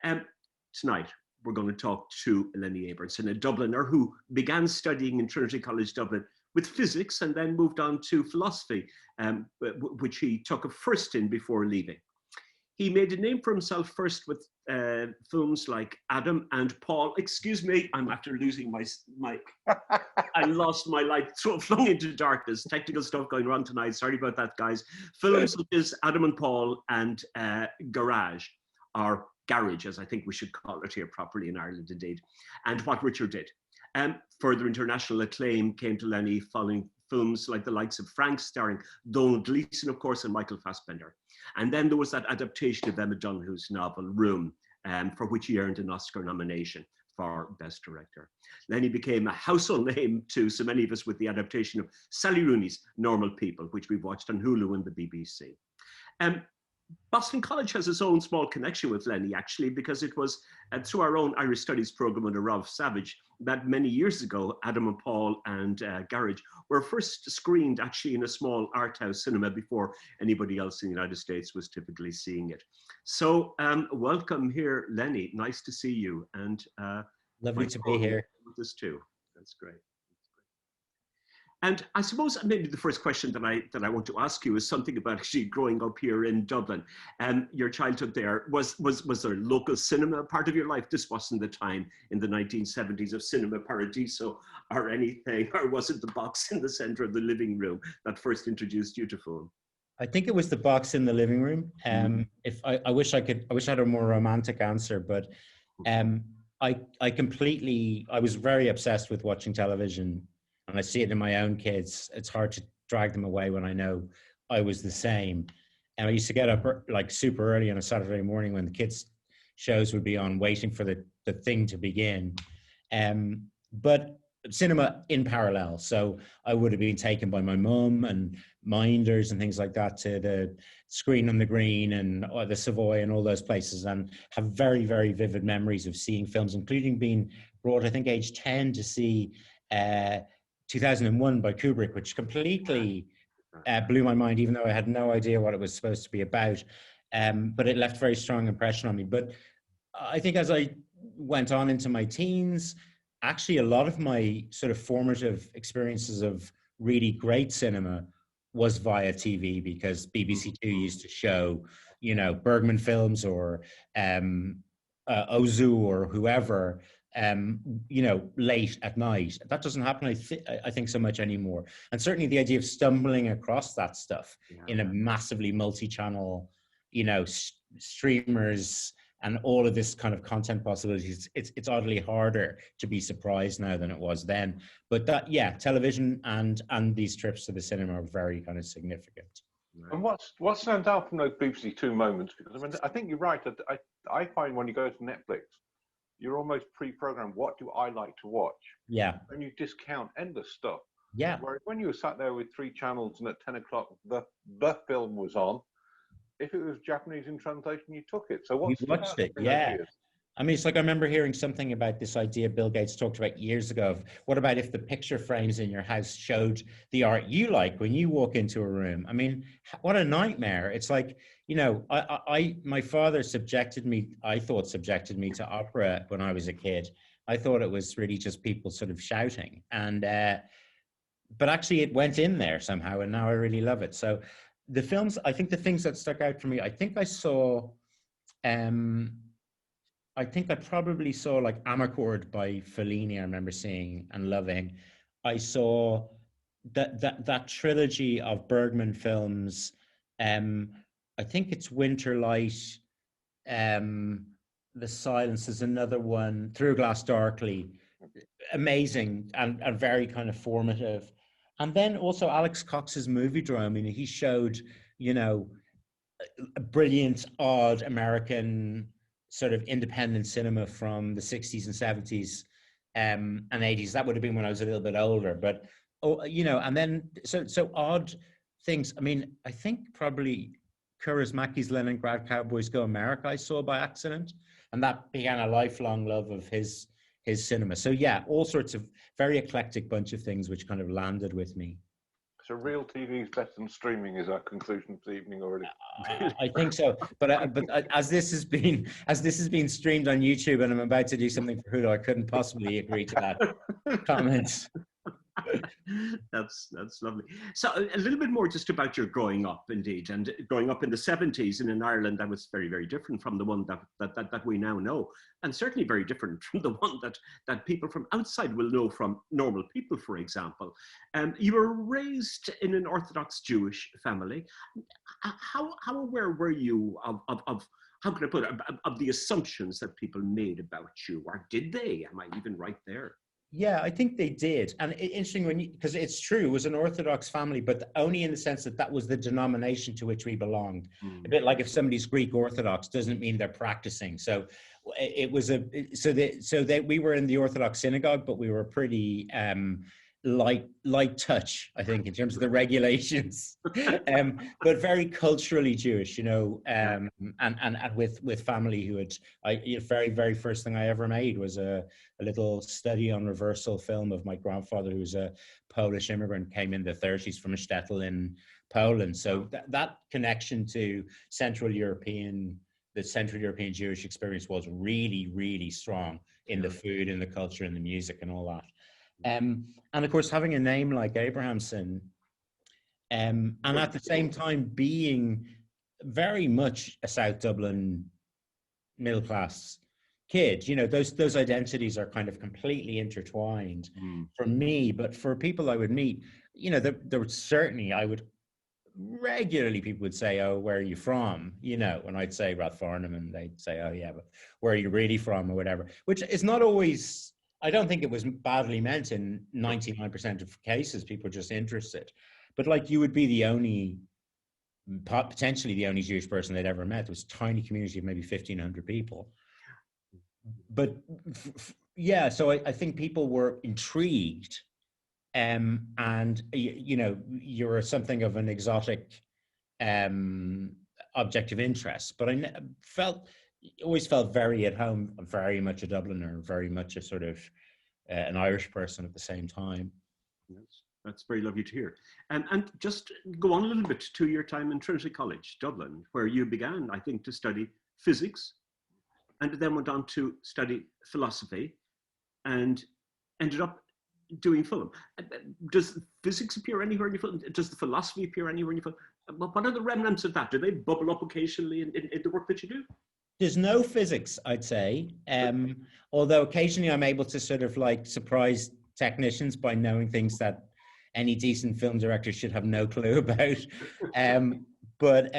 Um, Tonight, we're going to talk to Lenny Abrahamson, a Dubliner who began studying in Trinity College, Dublin, with physics and then moved on to philosophy, which he took a first in before leaving. He made a name for himself first with films like Adam and Paul. Excuse me, I'm after losing my I lost my light, flung into darkness. Technical stuff going wrong tonight. Sorry about that, guys. Films such as Adam and Paul and Garage, or Garage, as I think we should call it here properly in Ireland, indeed, and What Richard Did. Further international acclaim came to Lenny following films like the likes of Frank, starring Donal, Gleeson, of course, and Michael Fassbender. And then there was that adaptation of Emma Dunhu's novel, Room, for which he earned an Oscar nomination for Best Director. Lenny became a household name to so many of us with the adaptation of Sally Rooney's Normal People, which we've watched on Hulu and the BBC. Boston College has its own small connection with Lenny, actually, because it was through our own Irish Studies program under Rob Savage that many years ago, Adam and Paul and Garage were first screened actually in a small art house cinema before anybody else in the United States was typically seeing it. So welcome here, Lenny. Nice to see you. And lovely to be here. With us too. That's great. And I suppose maybe the first question that I want to ask you is something about actually growing up here in Dublin. And your childhood there, was there local cinema part of your life? This wasn't the time in the 1970s of Cinema Paradiso or anything, or was it the box in the center of the living room that first introduced you to film? I think it was the box in the living room. If I wish I had a more romantic answer, but I was very obsessed with watching television. And I see it in my own kids. It's hard to drag them away when I know I was the same. And I used to get up like super early on a Saturday morning when the kids' shows would be on, waiting for the thing to begin. But cinema in parallel. So I would have been taken by my mum and Minders and things like that to the Screen on the Green and the Savoy and all those places, and have very, very vivid memories of seeing films, including being brought, I think, age 10 to see 2001 by Kubrick, which completely blew my mind, even though I had no idea what it was supposed to be about. But it left a very strong impression on me. But I think as I went on into my teens, actually a lot of my sort of formative experiences of really great cinema was via TV, because BBC Two used to show, Bergman films or Ozu or whoever, late at night. That doesn't happen, I think, so much anymore. And certainly the idea of stumbling across that stuff in a massively multi-channel, streamers and all of this kind of content possibilities, it's oddly harder to be surprised now than it was then. But that, television and these trips to the cinema are very kind of significant. And what stands out from those BBC Two moments? Because I think you're right. I find when you go to Netflix, you're almost pre-programmed. What do I like to watch? Yeah. And you discount endless stuff. Yeah. Whereas when you were sat there with 3 channels and at 10 o'clock the film was on, if it was Japanese in translation, you took it. So we watched it. Yeah. I mean, it's like I remember hearing something about this idea Bill Gates talked about years ago of what about if the picture frames in your house showed the art you like when you walk into a room? I mean, what a nightmare. It's like, my father subjected me to opera when I was a kid. I thought it was really just people sort of shouting. And, but actually it went in there somehow, and now I really love it. So the films, I think the things that stuck out for me, I think I saw, I think I probably saw like Amarcord by Fellini. I remember seeing and loving. I saw that trilogy of Bergman films. I think it's Winterlight. The Silence is another one. Through Glass Darkly, amazing and very kind of formative. And then also Alex Cox's Moviedrome. He showed, a brilliant, odd American sort of independent cinema from the 60s and 70s and 80s. That would have been when I was a little bit older, but and then so odd things. I mean, I think probably Kaurismäki's Leningrad Cowboys Go America I saw by accident, and that began a lifelong love of his cinema. So yeah, all sorts of very eclectic bunch of things which kind of landed with me. So real TV is better than streaming. Is that conclusion for the evening already? I think so, but as this has been streamed on YouTube, and I'm about to do something for Hulu, I couldn't possibly agree to that comment. That's lovely. So a little bit more just about your growing up, indeed, and growing up in the 70s and in Ireland, that was very, very different from the one that we now know, and certainly very different from the one that people from outside will know from normal people, for example. You were raised in an Orthodox Jewish family. How aware were you of how can I put it, of the assumptions that people made about you, or did they? Am I even right there? Yeah, I think they did. And interesting because it's true, it was an Orthodox family, but only in the sense that was the denomination to which we belonged. A bit like if somebody's Greek Orthodox doesn't mean they're practicing. So it was we were in the Orthodox synagogue, but we were pretty light touch, I think, in terms of the regulations, but very culturally Jewish, and with family who had, the very, very first thing I ever made was a little study on reversal film of my grandfather, who was a Polish immigrant, came in the 30s from a shtetl in Poland. So that connection to the Central European Jewish experience was really, really strong in the food, in the culture, in the music, and all that. And of course, having a name like Abrahamson, and at the same time being very much a South Dublin middle class kid, those identities are kind of completely intertwined for me. But for people I would meet, there would certainly, regularly people would say, "Oh, where are you from?" When I'd say Rathfarnham, and they'd say, "Oh yeah, but where are you really from?" or whatever, which is not always. I don't think it was badly meant in 99% of cases. People are just interested. But like, you would be potentially the only Jewish person they'd ever met. It was a tiny community of maybe 1,500 people. But yeah, so I think people were intrigued. And, you're something of an exotic object of interest. But I always felt very at home, very much a Dubliner, very much a sort of an Irish person at the same time. Yes, that's very lovely to hear. And just go on a little bit to your time in Trinity College, Dublin, where you began, I think, to study physics, and then went on to study philosophy, and ended up doing film. Does physics appear anywhere in your film? Does the philosophy appear anywhere in your film? What are the remnants of that? Do they bubble up occasionally in the work that you do? There's no physics, I'd say. Although occasionally I'm able to sort of like surprise technicians by knowing things that any decent film director should have no clue about. But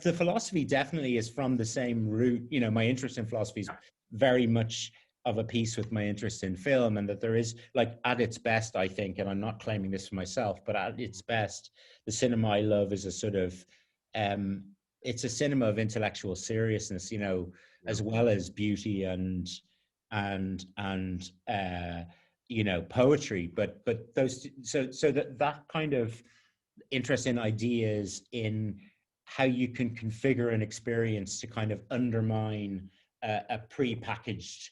the philosophy definitely is from the same root. My interest in philosophy is very much of a piece with my interest in film, and that there is, like, at its best, I think, and I'm not claiming this for myself, but at its best, the cinema I love is a sort of, it's a cinema of intellectual seriousness, as well as beauty and poetry. But those, so that kind of interest in ideas, in how you can configure an experience to kind of undermine a pre-packaged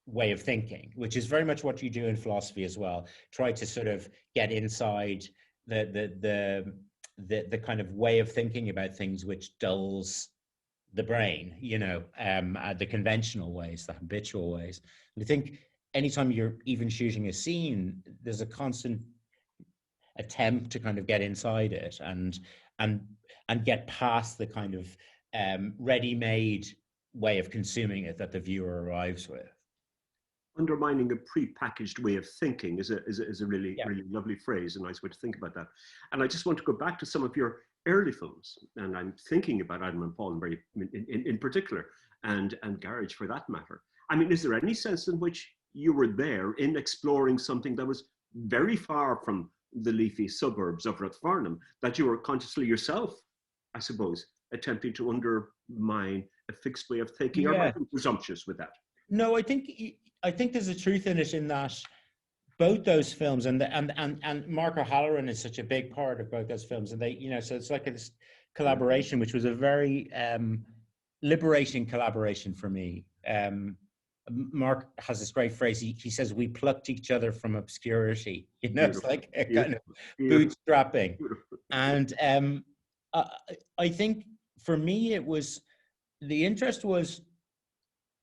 way of thinking, which is very much what you do in philosophy as well. Try to sort of get inside the kind of way of thinking about things which dulls the brain, the conventional ways, the habitual ways. And I think anytime you're even shooting a scene, there's a constant attempt to kind of get inside it and get past the kind of ready-made way of consuming it that the viewer arrives with. Undermining a pre-packaged way of thinking is a really lovely phrase, a nice way to think about that. And I just want to go back to some of your early films, and I'm thinking about Adam and Paul in particular, and Garage for that matter. I mean, is there any sense in which you were there in exploring something that was very far from the leafy suburbs of Rathfarnham, that you were consciously yourself, I suppose, attempting to undermine a fixed way of thinking? Or am I presumptuous with that? No, I think there's a truth in it, in that both those films, and Mark O'Halloran is such a big part of both those films, and they, so it's like this collaboration, which was a very liberating collaboration for me. Mark has this great phrase. He says, we plucked each other from obscurity. You know, it's like a kind of bootstrapping. And I think for me, it was, the interest was,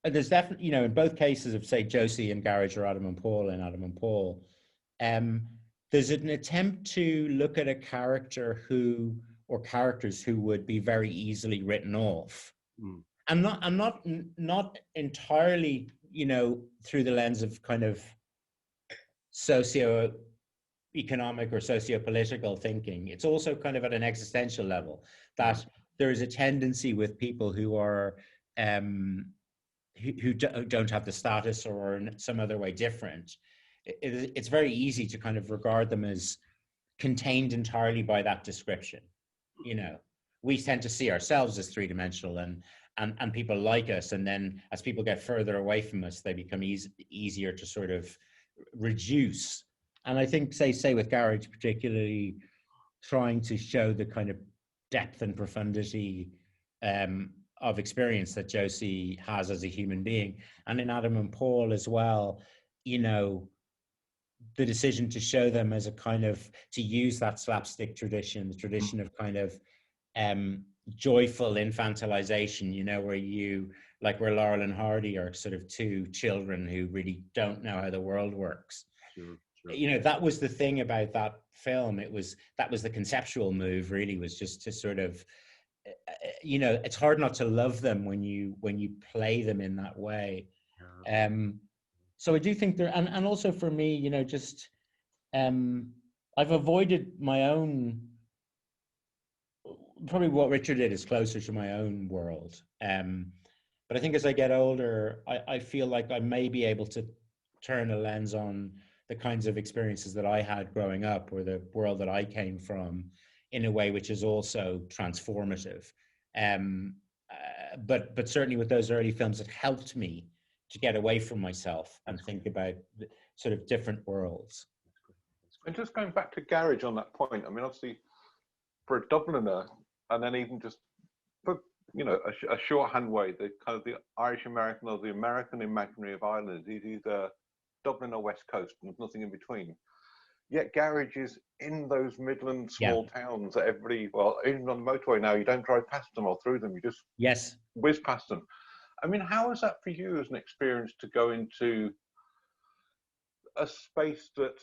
there's definitely, you know, in both cases of, say, Josie and Garage or Adam and Paul and Adam and Paul, there's an attempt to look at a character who, or characters who would be very easily written off. And not entirely, you know, through the lens of kind of socio-economic or socio-political thinking. It's also kind of at an existential level that there is a tendency with people who are who don't have the status or are in some other way different. It's very easy to kind of regard them as contained entirely by that description. You know, we tend to see ourselves as three-dimensional and people like us, and then as people get further away from us, they become easier to sort of reduce. And I think, say with Garage, particularly trying to show the kind of depth and profundity of experience that Josie has as a human being, and in Adam and Paul as well, you know, the decision to show them as a kind of, to use that slapstick tradition, the tradition of kind of joyful infantilization, you know, where you, like where Laurel and Hardy are sort of two children who really don't know how the world works. Sure. You know, that was the thing about that film. That was the conceptual move, really, was just to sort of, you know, it's hard not to love them when you play them in that way. So I do think there, and also for me, you know, just I've avoided my own, probably what Richard did is closer to my own world. But I think as I get older, I feel like I may be able to turn a lens on the kinds of experiences that I had growing up, or the world that I came from, in a way which is also transformative. But certainly with those early films, it helped me to get away from myself and think about sort of different worlds. And just going back to Garage on that point, I mean, obviously for a Dubliner, and then even just for, you know, a shorthand way, the kind of the Irish American or the American imaginary of Ireland is either Dublin or West Coast, and there's nothing in between. Yet Garage is in those Midland small towns that everybody, well, even on the motorway now, you don't drive past them or through them, you just whiz past them. I mean, how is that for you as an experience to go into a space that,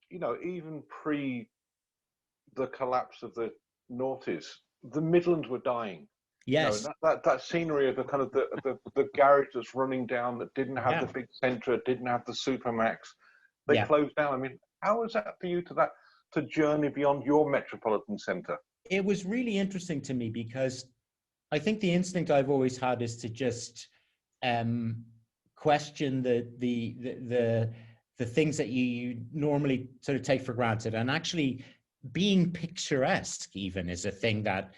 you know, even pre the collapse of the noughties, the Midlands were dying. Yes. You know, that scenery of the kind of the garage that's running down, that didn't have the big centre, didn't have the Supermax, they closed down. I mean, how is that for you to journey beyond your metropolitan centre? It was really interesting to me because I think the instinct I've always had is to just question the things that you normally sort of take for granted, and actually being picturesque even is a thing that,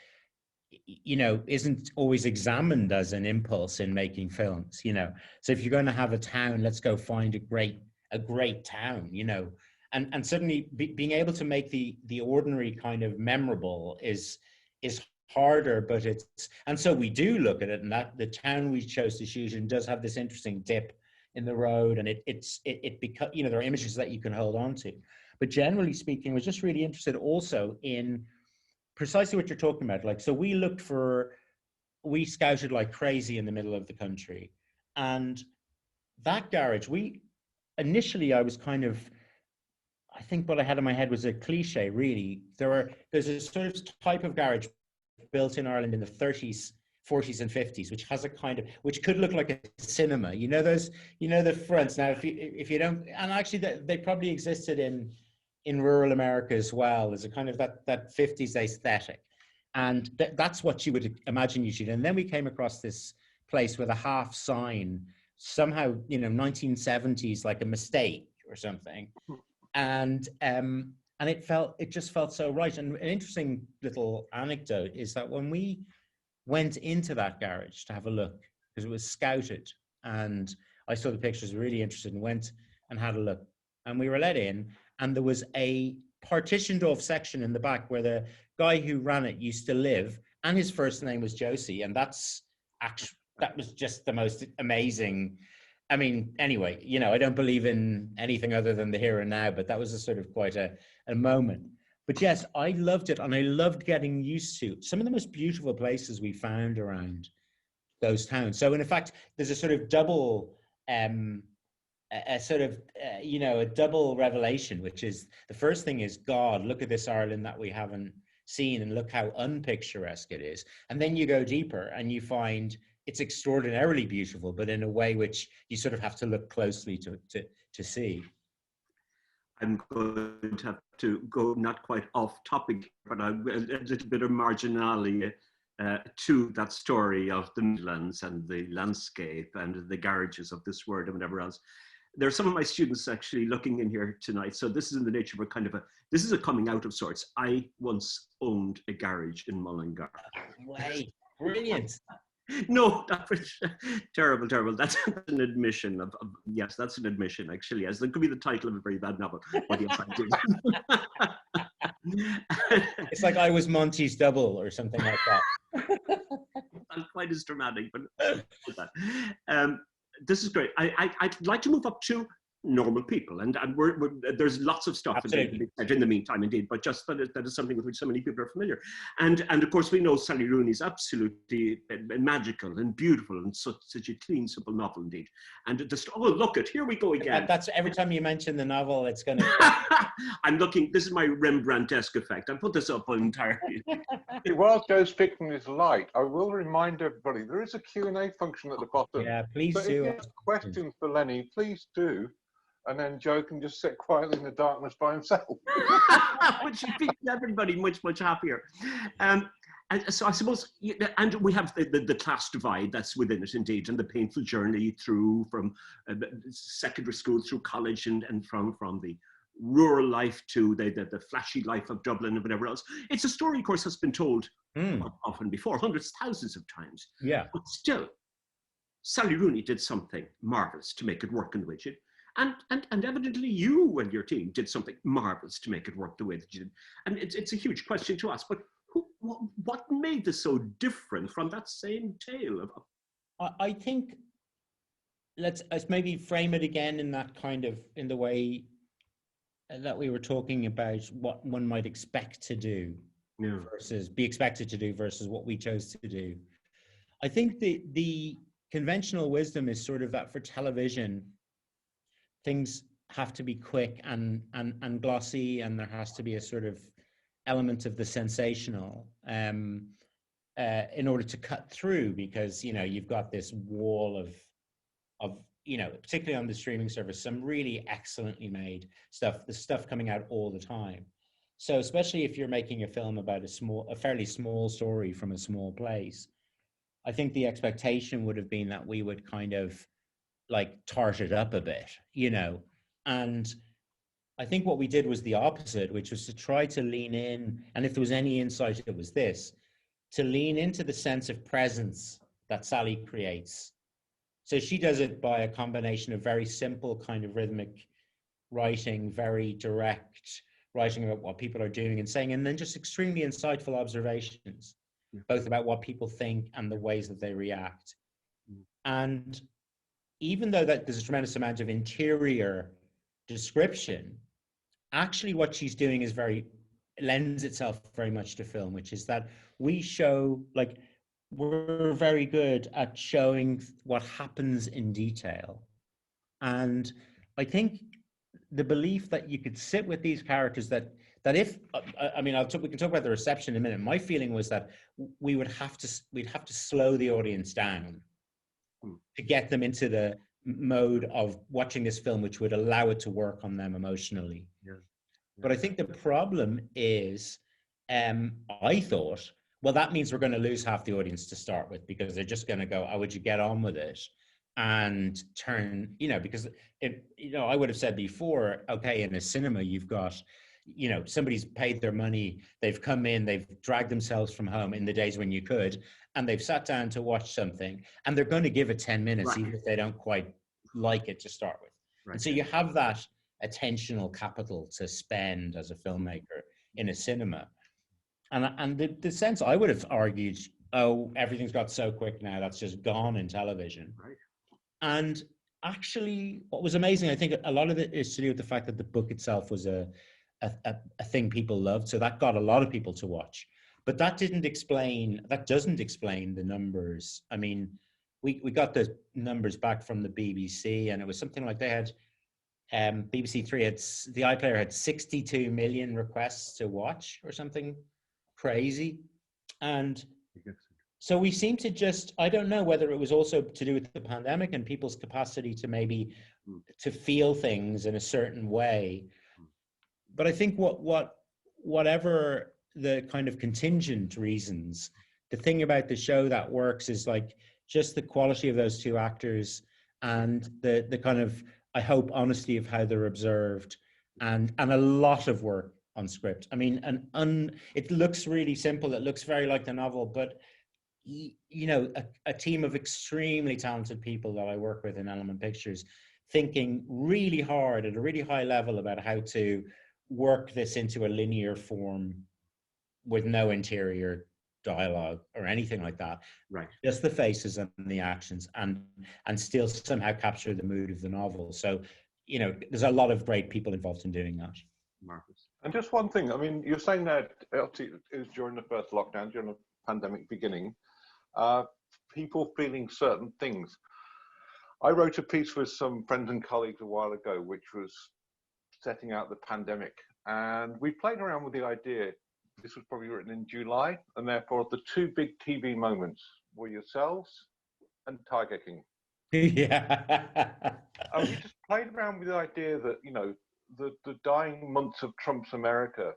you know, isn't always examined as an impulse in making films, you know. So if you're going to have a town, let's go find a great town, you know, and suddenly being able to make the ordinary kind of memorable is harder, but and so we do look at it, and that the town we chose to shoot in does have this interesting dip in the road, and it becomes, you know, there are images that you can hold on to. But generally speaking, I was just really interested also in precisely what you're talking about. Like, so we scouted like crazy in the middle of the country, and that garage, initially I was kind of, I think what I had in my head was a cliche, really. There's a sort of type of garage built in Ireland in the 30s, 40s and 50s, which has a kind of, which could look like a cinema. You know, those, you know, the fronts. Now, if you don't, and actually they probably existed in rural America as well. There's a kind of that 50s aesthetic. And that's what you would imagine you should. And then we came across this place with a half sign, somehow, you know, 1970s, like a mistake or something. And it just felt so right. And an interesting little anecdote is that when we went into that garage to have a look, because it was scouted, and I saw the pictures, really interested, and went and had a look, and we were let in, and there was a partitioned off section in the back where the guy who ran it used to live, and his first name was Josie, and that was just the most amazing I mean, anyway, you know, I don't believe in anything other than the here and now, but that was a sort of quite a moment. But yes, I loved it, and I loved getting used to some of the most beautiful places we found around those towns. So, in fact, there's a sort of double, a sort of, you know, a double revelation, which is the first thing is, God, look at this Ireland that we haven't seen, and look how unpicturesque it is. And then you go deeper and you find it's extraordinarily beautiful, but in a way which you sort of have to look closely to see. I'm going to have to go not quite off topic, but a little bit of marginalia to that story of the Midlands and the landscape and the garages of this world and whatever else. There are some of my students actually looking in here tonight. So this is in the nature of a kind of this is a coming out of sorts. I once owned a garage in Mullingar. Way, brilliant. No, that was terrible, terrible. That's an admission of yes, that's an admission actually. Yes, that could be the title of a very bad novel. But yes, I did. It's like I was Monty's double or something like that. Not quite as dramatic, but this is great. I'd like to move up to normal people, and there's lots of stuff in the meantime, indeed, but just that is something with which so many people are familiar. And of course, we know Sally Rooney is absolutely magical and beautiful, and such a clean, simple novel, indeed. And just, oh, look at, here we go again. That's every time you mention the novel, it's going to... I'm looking, this is my Rembrandt-esque effect. I put this up entirely. While Joe's picking his light, I will remind everybody, there is a Q&A function at the bottom. Yeah, please so do. If you have questions for Lenny, please do. And then Joe can just sit quietly in the darkness by himself. Which makes everybody much, much happier. And so I suppose, and we have the class divide that's within it, indeed, and the painful journey through from secondary school through college and from the rural life to the flashy life of Dublin and whatever else. It's a story, of course, that's been told often before, hundreds, thousands of times. Yeah. But still, Sally Rooney did something marvelous to make it work in the way it did. And evidently you and your team did something marvelous to make it work the way that you did. And it's a huge question to ask, but what made this so different from that same tale of... I think let's maybe frame it again in that kind of, in the way that we were talking about what one might expect to do versus be expected to do versus what we chose to do. I think the conventional wisdom is sort of that for television, things have to be quick and glossy, and there has to be a sort of element of the sensational in order to cut through, because, you know, you've got this wall of, you know, particularly on the streaming service, some really excellently made stuff, the stuff coming out all the time. So especially if you're making a film about a fairly small story from a small place, I think the expectation would have been that we would kind of like tart it up a bit, you know. And I think what we did was the opposite, which was to try to lean in, and if there was any insight, it was this, to lean into the sense of presence that Sally creates. So she does it by a combination of very simple kind of rhythmic writing, very direct writing about what people are doing and saying, and then just extremely insightful observations, both about what people think and the ways that they react. And even though that there's a tremendous amount of interior description, actually what she's doing is lends itself very much to film, which is that we show, like, we're very good at showing what happens in detail. And I think the belief that you could sit with these characters, that if, I mean, we can talk about the reception in a minute. My feeling was that we'd have to slow the audience down to get them into the mode of watching this film, which would allow it to work on them emotionally. Yeah. But I think the problem is, I thought, well, that means we're going to lose half the audience to start with, because they're just going to go, oh, would you get on with it? And turn, you know, because I would have said before, okay, in a cinema, you've got, you know, somebody's paid their money, they've come in, they've dragged themselves from home in the days when you could, and they've sat down to watch something, and they're going to give it 10 minutes, right, even if they don't quite like it to start with. Right. And so you have that attentional capital to spend as a filmmaker in a cinema. And the sense I would have argued, oh, everything's got so quick now, that's just gone in television. Right. And actually, what was amazing, I think a lot of it is to do with the fact that the book itself was a thing people loved. So that got a lot of people to watch. But that doesn't explain the numbers. I mean, we got the numbers back from the BBC, and it was something like they had, BBC Three had, the iPlayer had 62 million requests to watch or something crazy. And so we seem to just, I don't know whether it was also to do with the pandemic and people's capacity to maybe to feel things in a certain way. But I think whatever the kind of contingent reasons, the thing about the show that works is like just the quality of those two actors and the kind of, I hope, honesty of how they're observed, and a lot of work on script. I mean, it looks really simple. It looks very like the novel, but you know, a team of extremely talented people that I work with in Element Pictures, thinking really hard at a really high level about how to work this into a linear form with no interior dialogue or anything like that. Right. Just the faces and the actions, and still somehow capture the mood of the novel. So, you know, there's a lot of great people involved in doing that. Marvelous. And just one thing, I mean, you're saying that it was during the first lockdown, during the pandemic beginning, people feeling certain things. I wrote a piece with some friends and colleagues a while ago, which was setting out the pandemic. And we played around with the idea, this was probably written in July, and therefore the two big TV moments were yourselves and Tiger King. Yeah. And we just played around with the idea that, you know, the dying months of Trump's America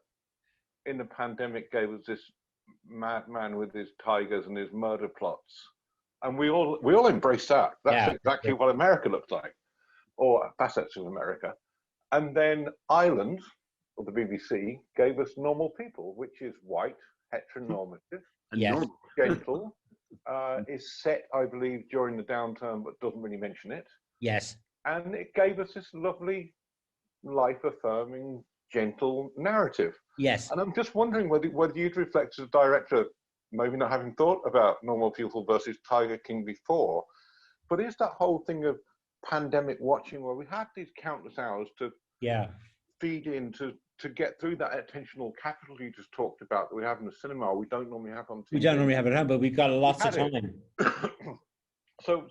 in the pandemic gave us this madman with his tigers and his murder plots. And we all embraced that. That's exactly what America looked like, or facets of America. And then Ireland, or the BBC, gave us Normal People, which is white, heteronormative, gentle, is set, I believe, during the downturn, but doesn't really mention it. Yes. And it gave us this lovely, life-affirming, gentle narrative. Yes. And I'm just wondering whether you'd reflect as a director, maybe not having thought about Normal People versus Tiger King before, but is that whole thing of pandemic watching where we had these countless hours to feed in, to get through that attentional capital you just talked about that we have in the cinema, we don't normally have on TV. We don't normally have it on, but we've got lots of time. So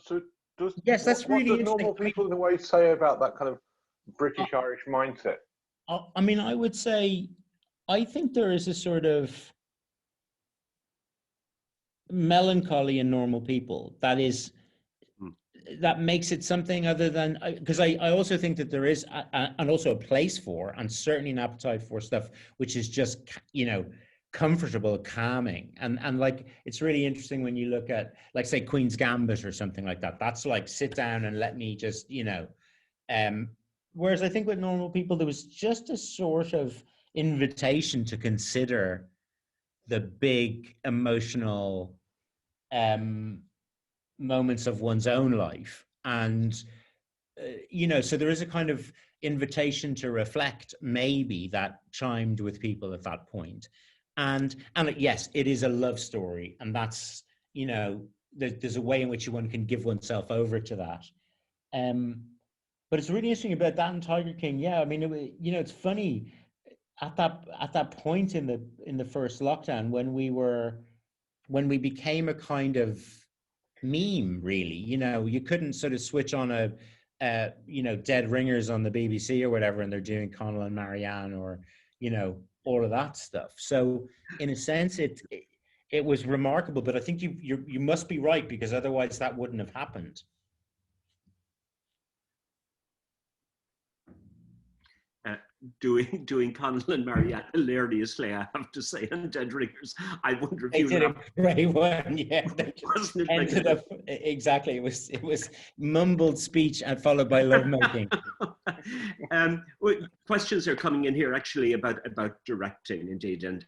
does that's really what interesting. Normal People in a way say about that kind of British-Irish mindset? I mean, I would say, I think there is a sort of melancholy in Normal People that makes it something other than, because I also think that there is and also a place for, and certainly an appetite for, stuff which is just, you know, comfortable, calming, and like, it's really interesting when you look at, like, say, Queen's Gambit or something like that. That's like, sit down and let me just, you know, whereas I think with Normal People there was just a sort of invitation to consider the big emotional moments of one's own life, and you know, so there is a kind of invitation to reflect, maybe, that chimed with people at that point. And yes, it is a love story, and that's, you know, there's a way in which one can give oneself over to that. But it's really interesting about that and Tiger King. Yeah, I mean, you know, it's funny at that point in the first lockdown, when we became a kind of meme, really. You know, you couldn't sort of switch on you know, Dead Ringers on the BBC or whatever, and they're doing Conal and Marianne, or, you know, all of that stuff. So in a sense, it was remarkable, but I think you must be right, because otherwise that wouldn't have happened. Doing Conal and Marianne hilariously, I have to say, and Dead Ringers. I wonder if they did a great one. Yeah, wasn't it ended up exactly. It was mumbled speech and followed by lovemaking. Questions are coming in here actually about directing, indeed, and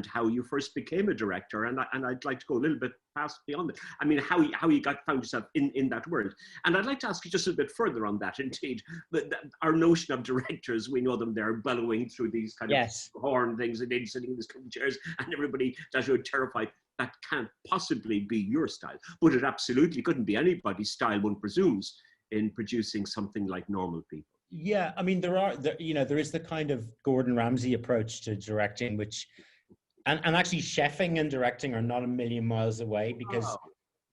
how you first became a director, and I'd like to go a little bit past beyond it. I mean, how you found yourself in that world, and I'd like to ask you just a bit further on that. Indeed, our notion of directors, we know them, they're bellowing through these kind of horn things, and then sitting in these chairs, and everybody that are terrified. That can't possibly be your style, but it absolutely couldn't be anybody's style, one presumes, in producing something like Normal People? Yeah, I mean, there is the kind of Gordon Ramsay approach to directing, which, and actually chefing and directing are not a million miles away, because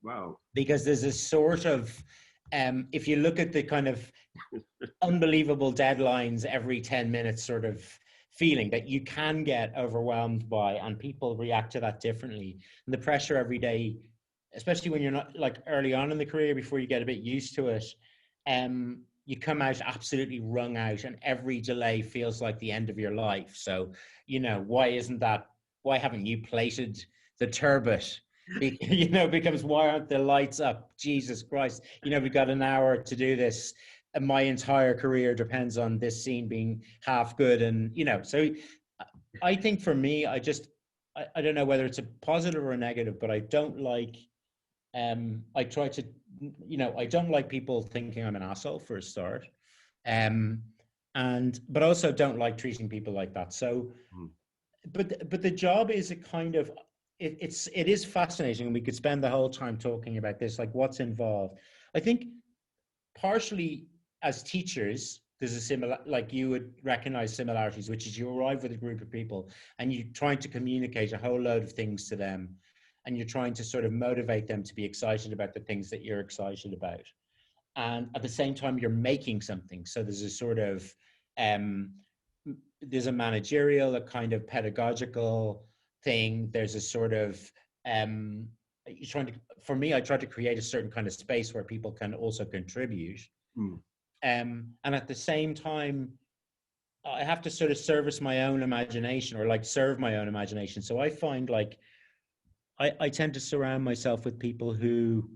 Wow. because there's a sort of, if you look at the kind of unbelievable deadlines every 10 minutes sort of feeling that you can get overwhelmed by, and people react to that differently. And the pressure every day, especially when you're not like early on in the career, before you get a bit used to it, you come out absolutely wrung out, and every delay feels like the end of your life. So, why haven't you plated the turbot? Becomes, why aren't the lights up? Jesus Christ, we've got an hour to do this. And my entire career depends on this scene being half good. And, so I think for me, I don't know whether it's a positive or a negative, but I don't like, I try to, I don't like people thinking I'm an asshole for a start. But also don't like treating people like that. So, but the job is a kind of, it is fascinating, and we could spend the whole time talking about this, like what's involved. I think partially as teachers, there's a similar, like you would recognize similarities, which is you arrive with a group of people and you're trying to communicate a whole load of things to them, and you're trying to sort of motivate them to be excited about the things that you're excited about. And at the same time, you're making something. So there's a sort of, there's a managerial, a kind of pedagogical thing. There's a sort of, for me, I try to create a certain kind of space where people can also contribute. And at the same time, I have to sort of service my own imagination, or like serve my own imagination. So I find like, I tend to surround myself with people who,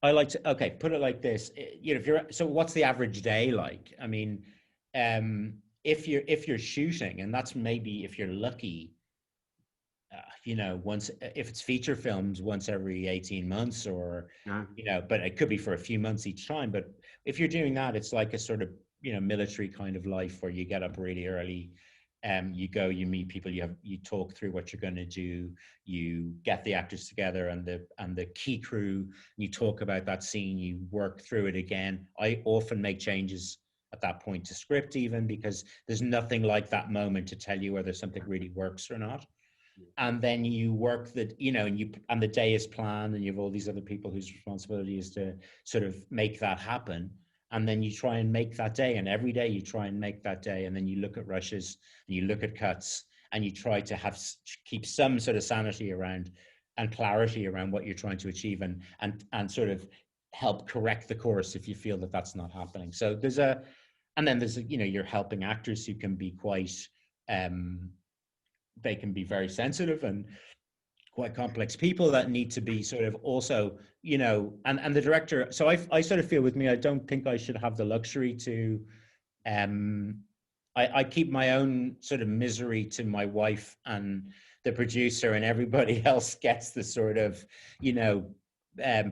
I like to, okay, put it like this, so what's the average day like? I mean, if you're shooting, and that's maybe, if you're lucky, once, if it's feature films, once every 18 months, or, but it could be for a few months each time. But if you're doing that, it's like a sort of, military kind of life, where you get up really early, you go, you meet people, you talk through what you're going to do, you get the actors together and the key crew, you talk about that scene, you work through it again. I often make changes at that point to script, even, because there's nothing like that moment to tell you whether something really works or not. And then you work that, and the day is planned, and you have all these other people whose responsibility is to sort of make that happen. And then you try and make that day, and every day you try and make that day. And then you look at rushes, and you look at cuts, and you try to keep some sort of sanity around and clarity around what you're trying to achieve, and sort of help correct the course if you feel that that's not happening. So there's you're helping actors who can be quite, they can be very sensitive and quite complex people that need to be sort of also, and the director. So I sort of feel, with me, I don't think I should have the luxury to, I keep my own sort of misery to my wife and the producer, and everybody else gets the sort of,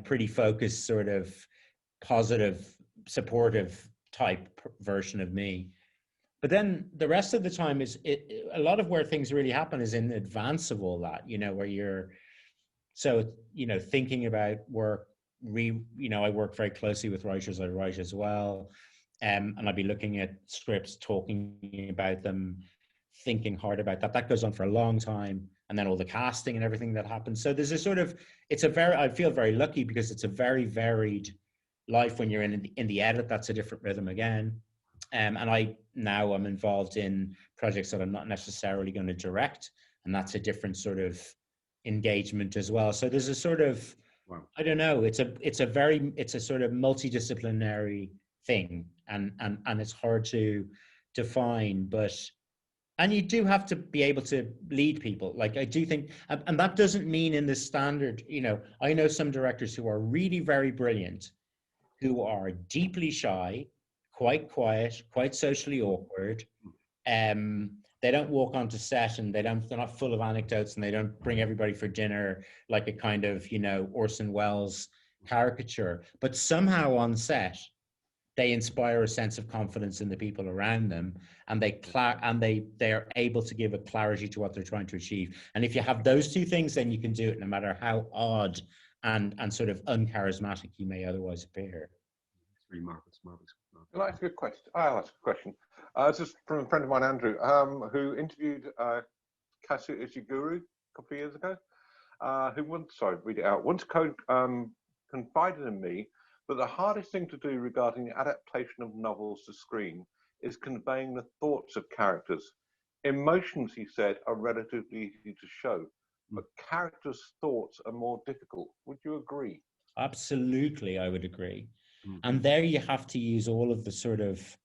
pretty focused, sort of positive, supportive type version of me. But then the rest of the time is a lot of where things really happen is in advance of all that, where you're, so, thinking about work, I work very closely with writers. I write as well. And I'd be looking at scripts, talking about them, thinking hard about that. That goes on for a long time. And then all the casting and everything that happens. So there's a sort of, I feel very lucky, because it's a very varied life. When you're in the edit, that's a different rhythm again. And I'm involved in projects that I'm not necessarily going to direct, and that's a different sort of engagement as well. So there's a sort of, I don't know, it's a sort of multidisciplinary thing, and it's hard to define, and you do have to be able to lead people. Like, I do think, and that doesn't mean in the standard, I know some directors who are really very brilliant, who are deeply shy, quite quiet, quite socially awkward. They don't walk onto set, and they're not full of anecdotes, and they don't bring everybody for dinner like a kind of, Orson Welles caricature. But somehow on set, they inspire a sense of confidence in the people around them, and they're able to give a clarity to what they're trying to achieve. And if you have those two things, then you can do it, no matter how odd and sort of uncharismatic you may otherwise appear. Very marvelous, marvelous. Well, that's a good question. That's a good question. This is from a friend of mine, Andrew, who interviewed Kazu Ishiguro a couple of years ago, who once, sorry, read it out, once confided in me that the hardest thing to do regarding the adaptation of novels to screen is conveying the thoughts of characters. Emotions, he said, are relatively easy to show, but characters' thoughts are more difficult. Would you agree? Absolutely, I would agree. Mm-hmm. And there you have to use all of the sort of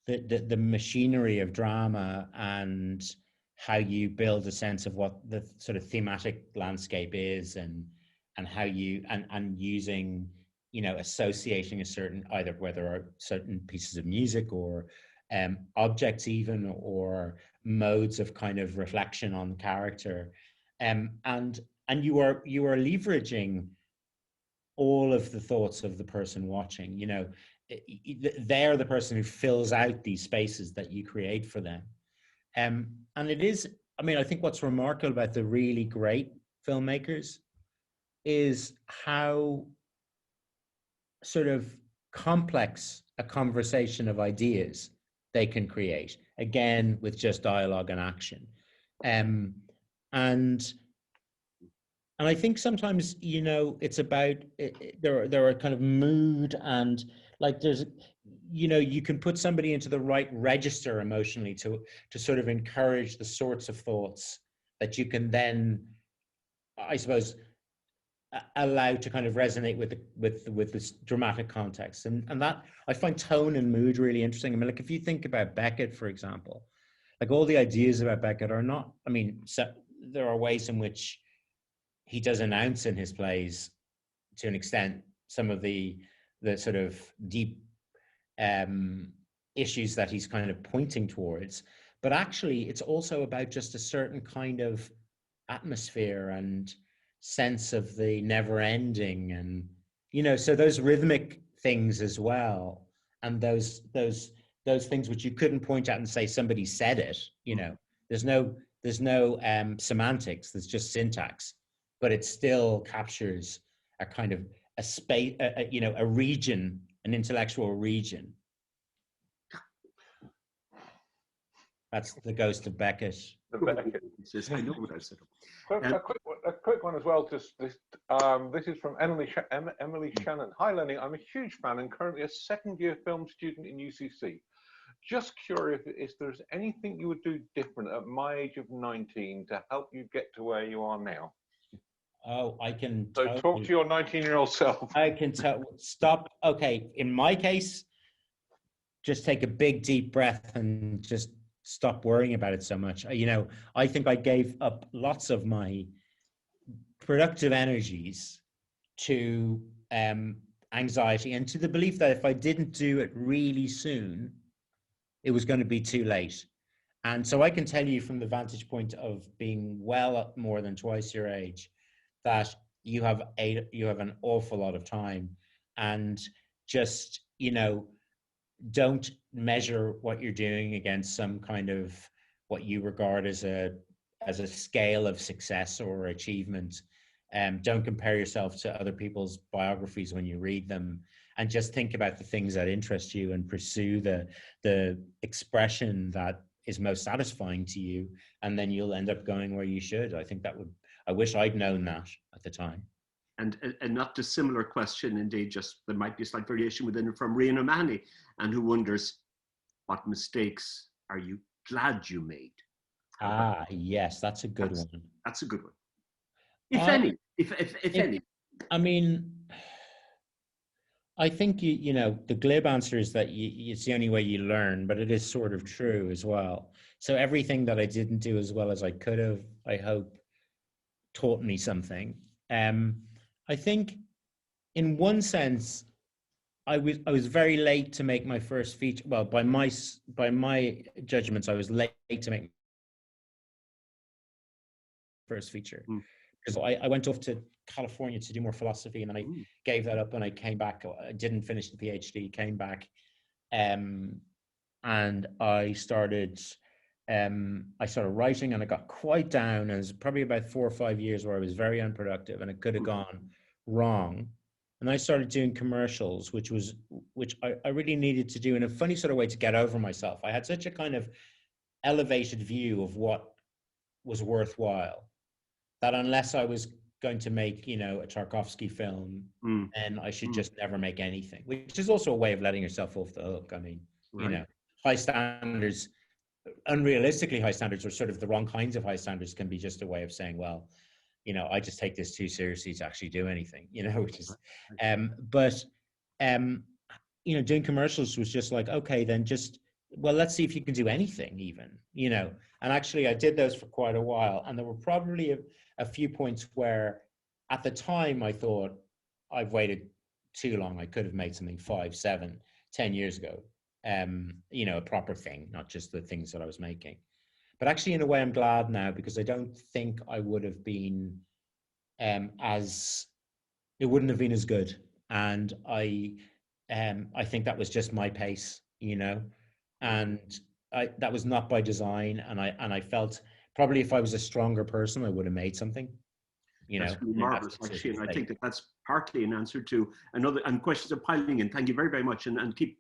the machinery of drama and how you build a sense of what the sort of thematic landscape is, and how you and using, you know, associating a certain, either whether are certain pieces of music or objects even, or modes of kind of reflection on character, and you are leveraging all of the thoughts of the person watching. You know, they're the person who fills out these spaces that you create for them. And it is, I mean, I think what's remarkable about the really great filmmakers is how sort of complex a conversation of ideas they can create, again, with just dialogue and action. And I think sometimes, you know, it's about, there are kind of mood, and like there's, you know, you can put somebody into the right register emotionally to sort of encourage the sorts of thoughts that you can then, I suppose, allow to kind of resonate with this dramatic context. And that, I find tone and mood really interesting. I mean, like if you think about Beckett, for example, like all the ideas about Beckett are not, I mean, so there are ways in which he does announce in his plays, to an extent, some of the sort of deep issues that he's kind of pointing towards. But actually, it's also about just a certain kind of atmosphere and sense of the never ending, and, you know, so those rhythmic things as well, and those things which you couldn't point out and say somebody said it, you know, there's no semantics, there's just syntax, but it still captures a kind of a space, you know, a region, an intellectual region. That's the ghost of Beckett. The Beckett. I know what I said. A quick one as well. Just this is from Emily Shannon. Hi, Lenny. I'm a huge fan and currently a second-year film student in UCC. Just curious if there's anything you would do different at my age of 19 to help you get to where you are now. Oh, I can. So talk to your 19-year-old self. I can tell. Stop. Okay, in my case, just take a big deep breath and just stop worrying about it so much. You know, I think I gave up lots of my productive energies to anxiety, and to the belief that if I didn't do it really soon, it was going to be too late. And so I can tell you from the vantage point of being well up more than twice your age, that you have an awful lot of time, and just, you know, don't measure what you're doing against some kind of what you regard as a scale of success or achievement. Don't compare yourself to other people's biographies when you read them, and just think about the things that interest you and pursue the expression that is most satisfying to you, and then you'll end up going where you should. I think I wish I'd known that at the time. And not dissimilar question, indeed, just there might be a slight variation within it, from Rian O'Mahony, and who wonders, what mistakes are you glad you made? Ah, yes, that's a good one. That's a good one. If any. I mean, I think you know, the glib answer is that it's the only way you learn, but it is sort of true as well. So everything that I didn't do as well as I could have, I hope, taught me something. I think, in one sense, I was very late to make my first feature. Well, by my judgments, I was late to make my first feature, because I went off to California to do more philosophy, and then I gave that up, and I came back. I didn't finish the PhD, came back, and I started writing, and I got quite down. And it was probably about 4 or 5 years where I was very unproductive, and it could have gone wrong. and I started doing commercials, which I really needed to do in a funny sort of way to get over myself. I had such a kind of elevated view of what was worthwhile that unless I was going to make, you know, a Tarkovsky film, then I should just never make anything, which is also a way of letting yourself off the hook. I mean, you know, high standards, unrealistically high standards, or sort of the wrong kinds of high standards, can be just a way of saying, well, you know, I just take this too seriously to actually do anything, you know, which is, you know, doing commercials was just like, okay, then just, well, let's see if you can do anything even, you know. And actually I did those for quite a while. And there were probably a few points where at the time I thought, I've waited too long. I could have made something 5, 7, 10 years ago. You know, a proper thing, not just the things that I was making. But actually, in a way, I'm glad now, because I don't think I would have been it wouldn't have been as good. And I think that was just my pace, you know, and that was not by design. And I felt probably if I was a stronger person, I would have made something. You that's know, really marvelous, actually, and I think that's partly an answer to another. And questions are piling in. Thank you very, very much, and keep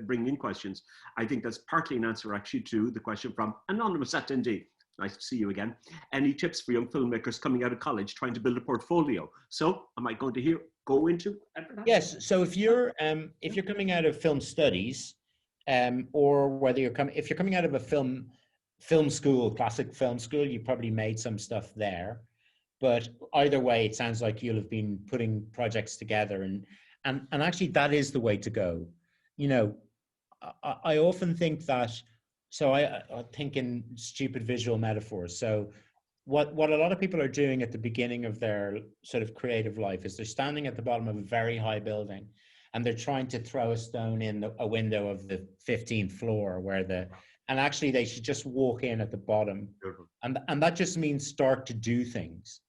bringing in questions. I think that's partly an answer, actually, to the question from anonymous attendee. Nice to see you again. Any tips for young filmmakers coming out of college trying to build a portfolio? So, am I going to go into advertising? Yes. So if you're coming out of film studies, or whether if you're coming out of a film school, classic film school, you probably made some stuff there. But either way, it sounds like you'll have been putting projects together, and actually that is the way to go. You know, I often think that. So I think in stupid visual metaphors. So what a lot of people are doing at the beginning of their sort of creative life is they're standing at the bottom of a very high building, and they're trying to throw a stone in a window of the 15th floor and actually they should just walk in at the bottom. And that just means start to do things.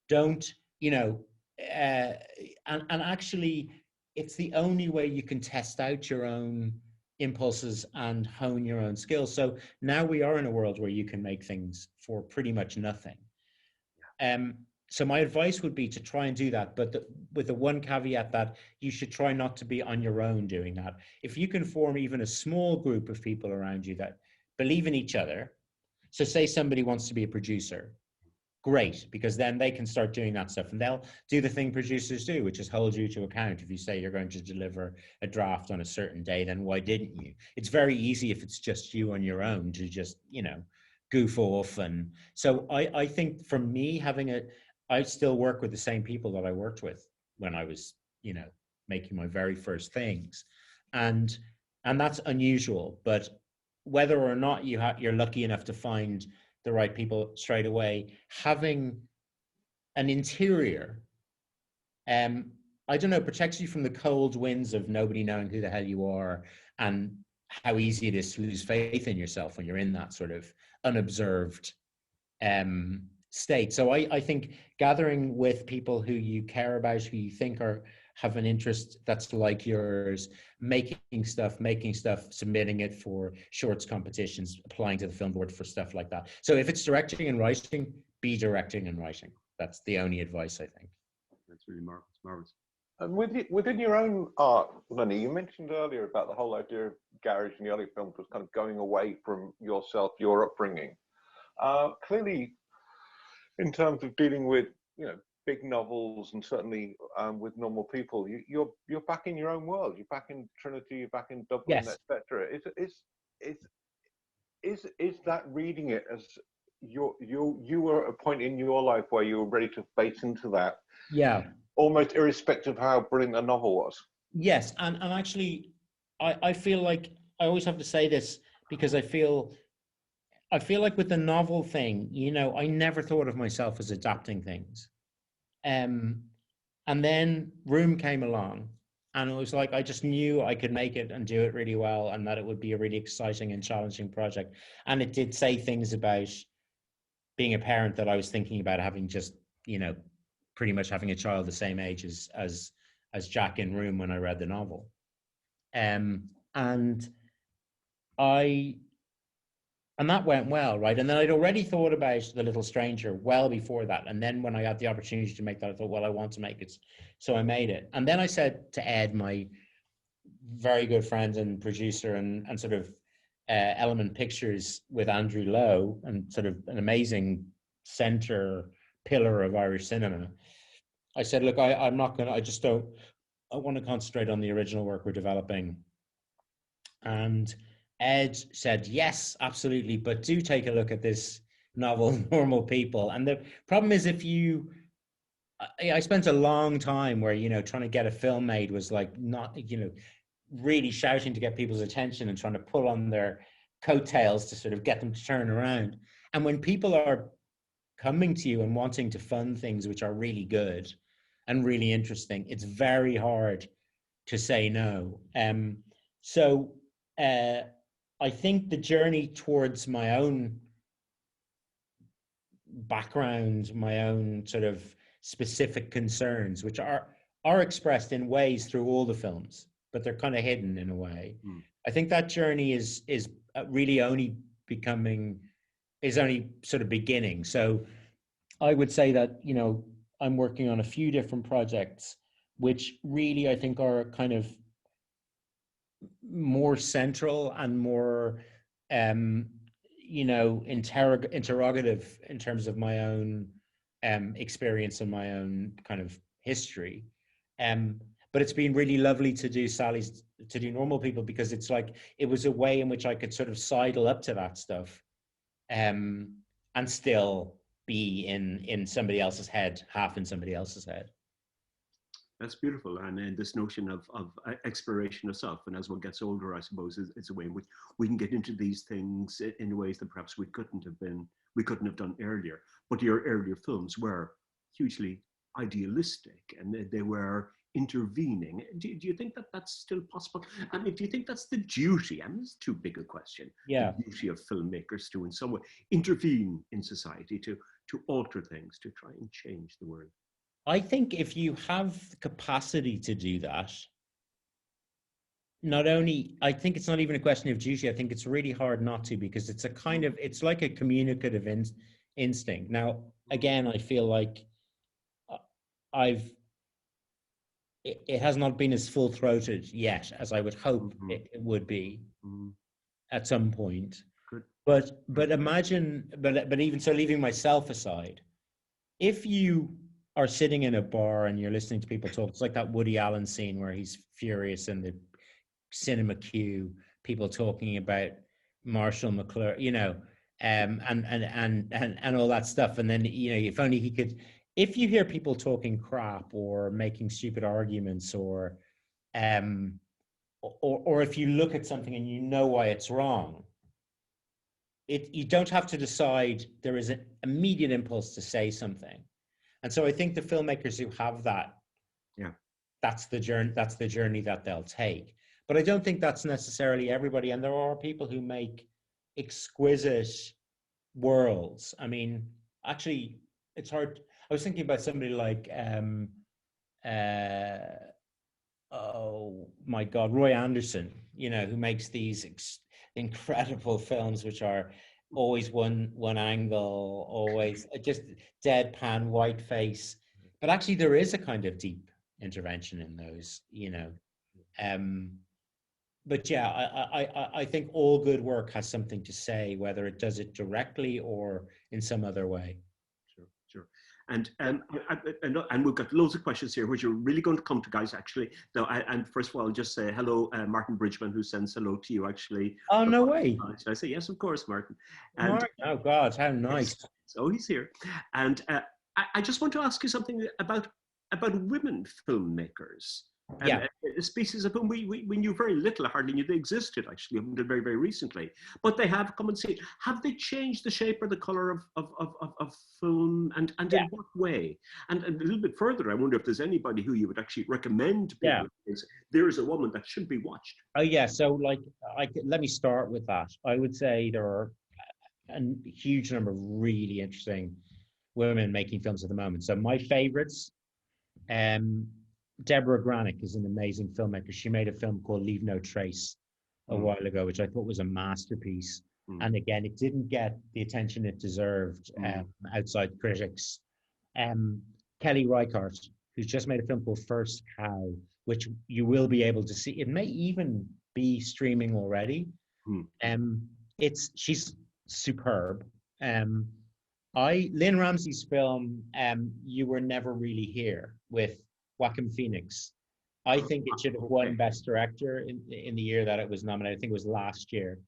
Don't, you know, and actually it's the only way you can test out your own impulses and hone your own skills. So now we are in a world where you can make things for pretty much nothing. So my advice would be to try and do that, but with the one caveat that you should try not to be on your own doing that. If you can form even a small group of people around you that believe in each other. So say somebody wants to be a producer, great, because then they can start doing that stuff, and they'll do the thing producers do, which is hold you to account. If you say you're going to deliver a draft on a certain day, then why didn't you? It's very easy if it's just you on your own to just, you know, goof off. And so I think for me, I still work with the same people that I worked with when I was, you know, making my very first things. And that's unusual, but whether or not you're lucky enough to find the right people straight away, having an interior, I don't know, protects you from the cold winds of nobody knowing who the hell you are, and how easy it is to lose faith in yourself when you're in that sort of unobserved state. So I think gathering with people who you care about, who you think have an interest that's like yours, making stuff, submitting it for shorts competitions, applying to the film board for stuff like that. So if it's directing and writing, be directing and writing. That's the only advice, I think. That's really marvelous. And within your own art, Lenny, you mentioned earlier about the whole idea of garage in the early films was kind of going away from yourself, your upbringing. Clearly, in terms of dealing with, you know, big novels and certainly with normal people, you're back in your own world. You're back in Trinity. You're back in Dublin, yes, etc. Is that reading it as you were at a point in your life where you were ready to face into that? Yeah. Almost irrespective of how brilliant a novel was. Yes, and actually, I feel like I always have to say this because I feel like with the novel thing, you know, I never thought of myself as adapting things. And then Room came along, and it was like I just knew I could make it and do it really well, and that it would be a really exciting and challenging project. And it did say things about being a parent that I was thinking about having, just, you know, pretty much having a child the same age as Jack in Room when I read the novel. And I And that went well, right? And then I'd already thought about The Little Stranger well before that. And then when I got the opportunity to make that, I thought, well, I want to make it. So I made it. And then I said to Ed, my very good friend and producer and sort of Element Pictures with Andrew Lowe, and sort of an amazing center pillar of Irish cinema. I said, look, I'm not going to, I want to concentrate on the original work we're developing. And Ed said, yes, absolutely, but do take a look at this novel, Normal People. And the problem is, I spent a long time where, trying to get a film made was like not, really shouting to get people's attention and trying to pull on their coattails to sort of get them to turn around. And when people are coming to you and wanting to fund things which are really good and really interesting, it's very hard to say no. So I think the journey towards my own background, my own sort of specific concerns, which are expressed in ways through all the films, but they're kind of hidden in a way. I think that journey is really only sort of beginning. So I would say that, I'm working on a few different projects, which really I think are kind of more central and more, interrogative in terms of my own experience and my own kind of history. But it's been really lovely to do Normal People, because it's like, it was a way in which I could sort of sidle up to that stuff and still be in somebody else's head, half in somebody else's head. That's beautiful. And this notion of exploration of self, and as one gets older, I suppose, it's a way in which we can get into these things in ways that perhaps we couldn't have done earlier. But your earlier films were hugely idealistic, and they were intervening. Do you think that that's still possible? I mean, do you think that's the duty? I mean, it's too big a question. Yeah. The duty of filmmakers to, in some way, intervene in society, to alter things, to try and change the world. I think if you have the capacity to do that, I think it's not even a question of duty. I think it's really hard not to, because it's it's like a communicative instinct. Now, again, I feel like it has not been as full-throated yet as I would hope it would be at some point. Good. But imagine, but even so, leaving myself aside, if you are sitting in a bar and you're listening to people talk, it's like that Woody Allen scene where he's furious in the cinema queue, people talking about Marshall McLuhan, and all that stuff. And then, if only he could, if you hear people talking crap or making stupid arguments, or if you look at something and you know why it's wrong, you don't have to decide. There is an immediate impulse to say something. And so I think the filmmakers who have that, that's the journey that they'll take. But I don't think that's necessarily everybody. And there are people who make exquisite worlds. I mean, actually, it's hard. I was thinking about somebody like, oh my God, Roy Anderson, who makes these incredible films, which are always one angle, always just deadpan, white face. But actually, there is a kind of deep intervention in those, But yeah, I think all good work has something to say, whether it does it directly or in some other way. Sure. And we've got loads of questions here, which are really going to come to, guys, actually. Now, and first of all, I'll just say hello, Martin Bridgman, who sends hello to you, actually. Oh, no way. I say, yes, of course, Martin. And, Martin, oh, God, how nice. So he's here. And I just want to ask you something about women filmmakers. Yeah. A species of whom we knew very little, hardly knew they existed, actually, until very, very recently. But they have come and seen. Have they changed the shape or the color of film, and in what way? And a little bit further, I wonder if there's anybody who you would actually recommend to people. There is a woman that should be watched. Oh, yeah. So, let me start with that. I would say there are a huge number of really interesting women making films at the moment. So my favorites, Deborah Granick is an amazing filmmaker. She made a film called Leave No Trace a while ago, which I thought was a masterpiece And again, it didn't get the attention it deserved outside critics. Kelly Reichardt, who's just made a film called First Cow, which you will be able to see. It may even be streaming already. She's superb. Lynn Ramsey's film, You Were Never Really Here, with Joaquin Phoenix. I think it should have won Best Director in the year that it was nominated. I think it was last year.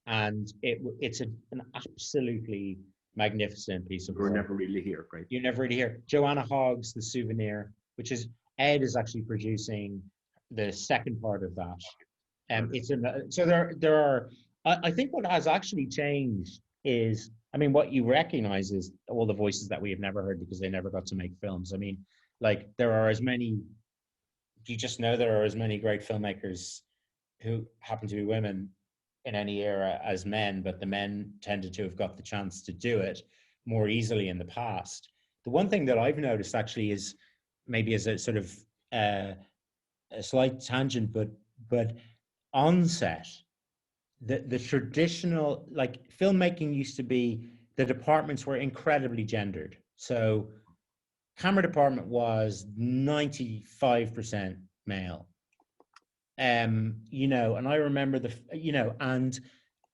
And it's an absolutely magnificent piece of work. You're Never Really Here, great. You're Never Really Here. Joanna Hogg's The Souvenir, which is, Ed is actually producing the second part of that. So there are, I think what has actually changed is, I mean, what you recognize is all the voices that we have never heard because they never got to make films. I mean, like there are as many, you just know there are as many great filmmakers who happen to be women in any era as men, but the men tended to have got the chance to do it more easily in the past. The one thing that I've noticed actually is, maybe as a sort of a slight tangent, but on set, the traditional, like filmmaking used to be, the departments were incredibly gendered. So camera department was 95% male. And I remember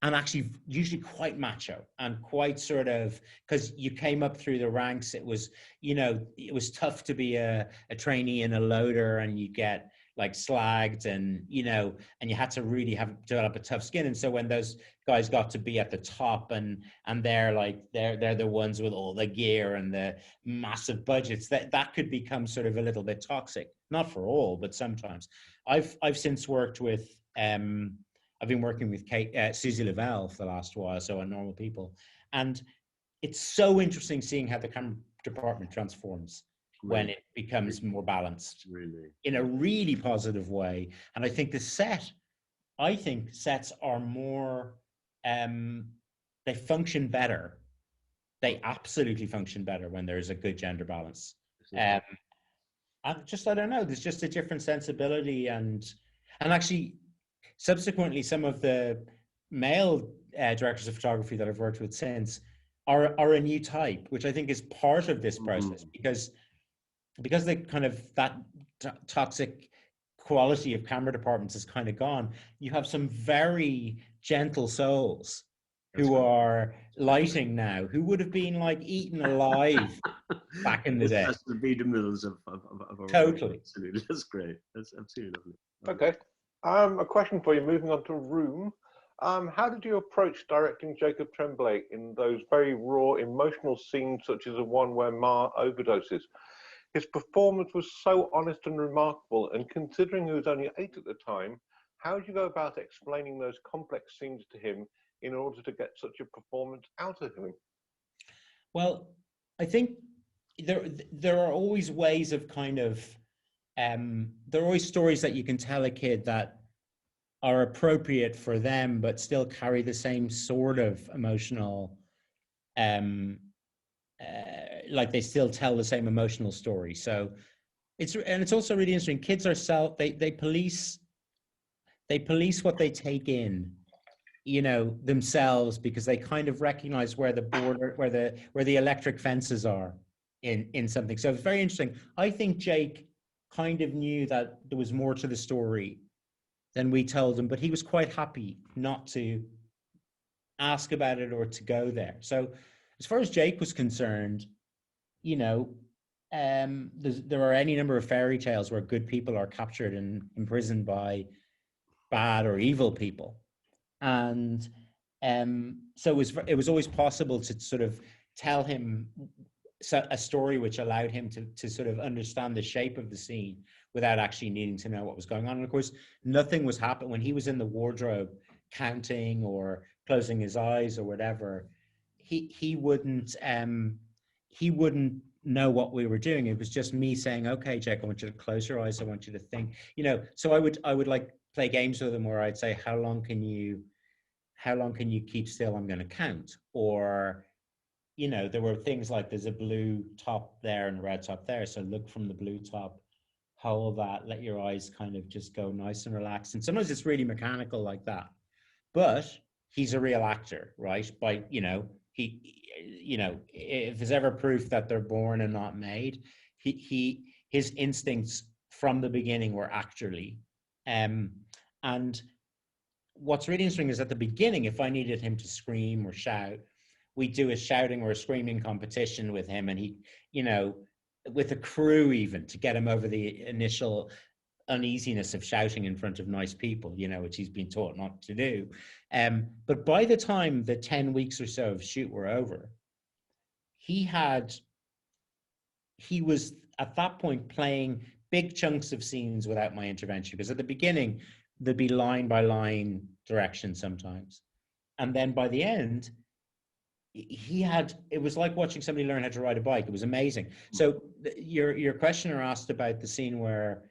and actually usually quite macho and quite sort of, because you came up through the ranks. It was, it was tough to be a trainee in a loader, and you get like slagged, and and you had to really develop a tough skin. And so when those guys got to be at the top, and they're the ones with all the gear and the massive budgets, that could become sort of a little bit toxic. Not for all, but sometimes. I've since worked with I've been working with Susie Lavelle for the last while, so on Normal People, and it's so interesting seeing how the camera department transforms when it becomes more balanced, in a really positive way. And I think sets are more, they function better. They absolutely function better when there's a good gender balance. I don't know, there's just a different sensibility, and actually subsequently some of the male directors of photography that I've worked with since are a new type, which I think is part of this process, because they kind of, that toxic quality of camera departments is kind of gone. You have some very gentle souls who are lighting now, who would have been like eaten alive back in the day. That's the Vita Mills of totally. Absolutely, that's great. That's absolutely lovely. Okay, a question for you. Moving on to Room. How did you approach directing Jacob Tremblay in those very raw, emotional scenes, such as the one where Ma overdoses? His performance was so honest and remarkable, and considering he was only 8 at the time, how did you go about explaining those complex scenes to him in order to get such a performance out of him? Well, I think there are always ways of kind of, there are always stories that you can tell a kid that are appropriate for them, but still carry the same sort of emotional, like they still tell the same emotional story. So it's also really interesting. Kids are they police what they take in, themselves, because they kind of recognize where the border, where the electric fences are in something. So it's very interesting. I think Jake kind of knew that there was more to the story than we told him, but he was quite happy not to ask about it or to go there. So as far as Jake was concerned, there are any number of fairy tales where good people are captured and imprisoned by bad or evil people. And so it was always possible to sort of tell him a story which allowed him to sort of understand the shape of the scene without actually needing to know what was going on. And of course, nothing was happening when he was in the wardrobe counting or closing his eyes or whatever. He wouldn't know what we were doing. It was just me saying, okay, Jake, I want you to close your eyes. I want you to think, so I would like play games with him where I'd say, how long can you keep still? I'm going to count. Or, there were things like, there's a blue top there and a red top there. So look from the blue top, hold that, let your eyes kind of just go nice and relaxed. And sometimes it's really mechanical like that. But he's a real actor, right? By, if there's ever proof that they're born and not made, his instincts from the beginning were actorly. And what's really interesting is at the beginning, if I needed him to scream or shout, we do a shouting or a screaming competition with him, and he, with the crew even, to get him over the initial uneasiness of shouting in front of nice people, which he's been taught not to do. But by the time the 10 weeks or so of shoot were over, he was at that point playing big chunks of scenes without my intervention, because at the beginning there'd be line by line direction sometimes, and then by the end it was like watching somebody learn how to ride a bike. It was amazing. So your questioner asked about the scene where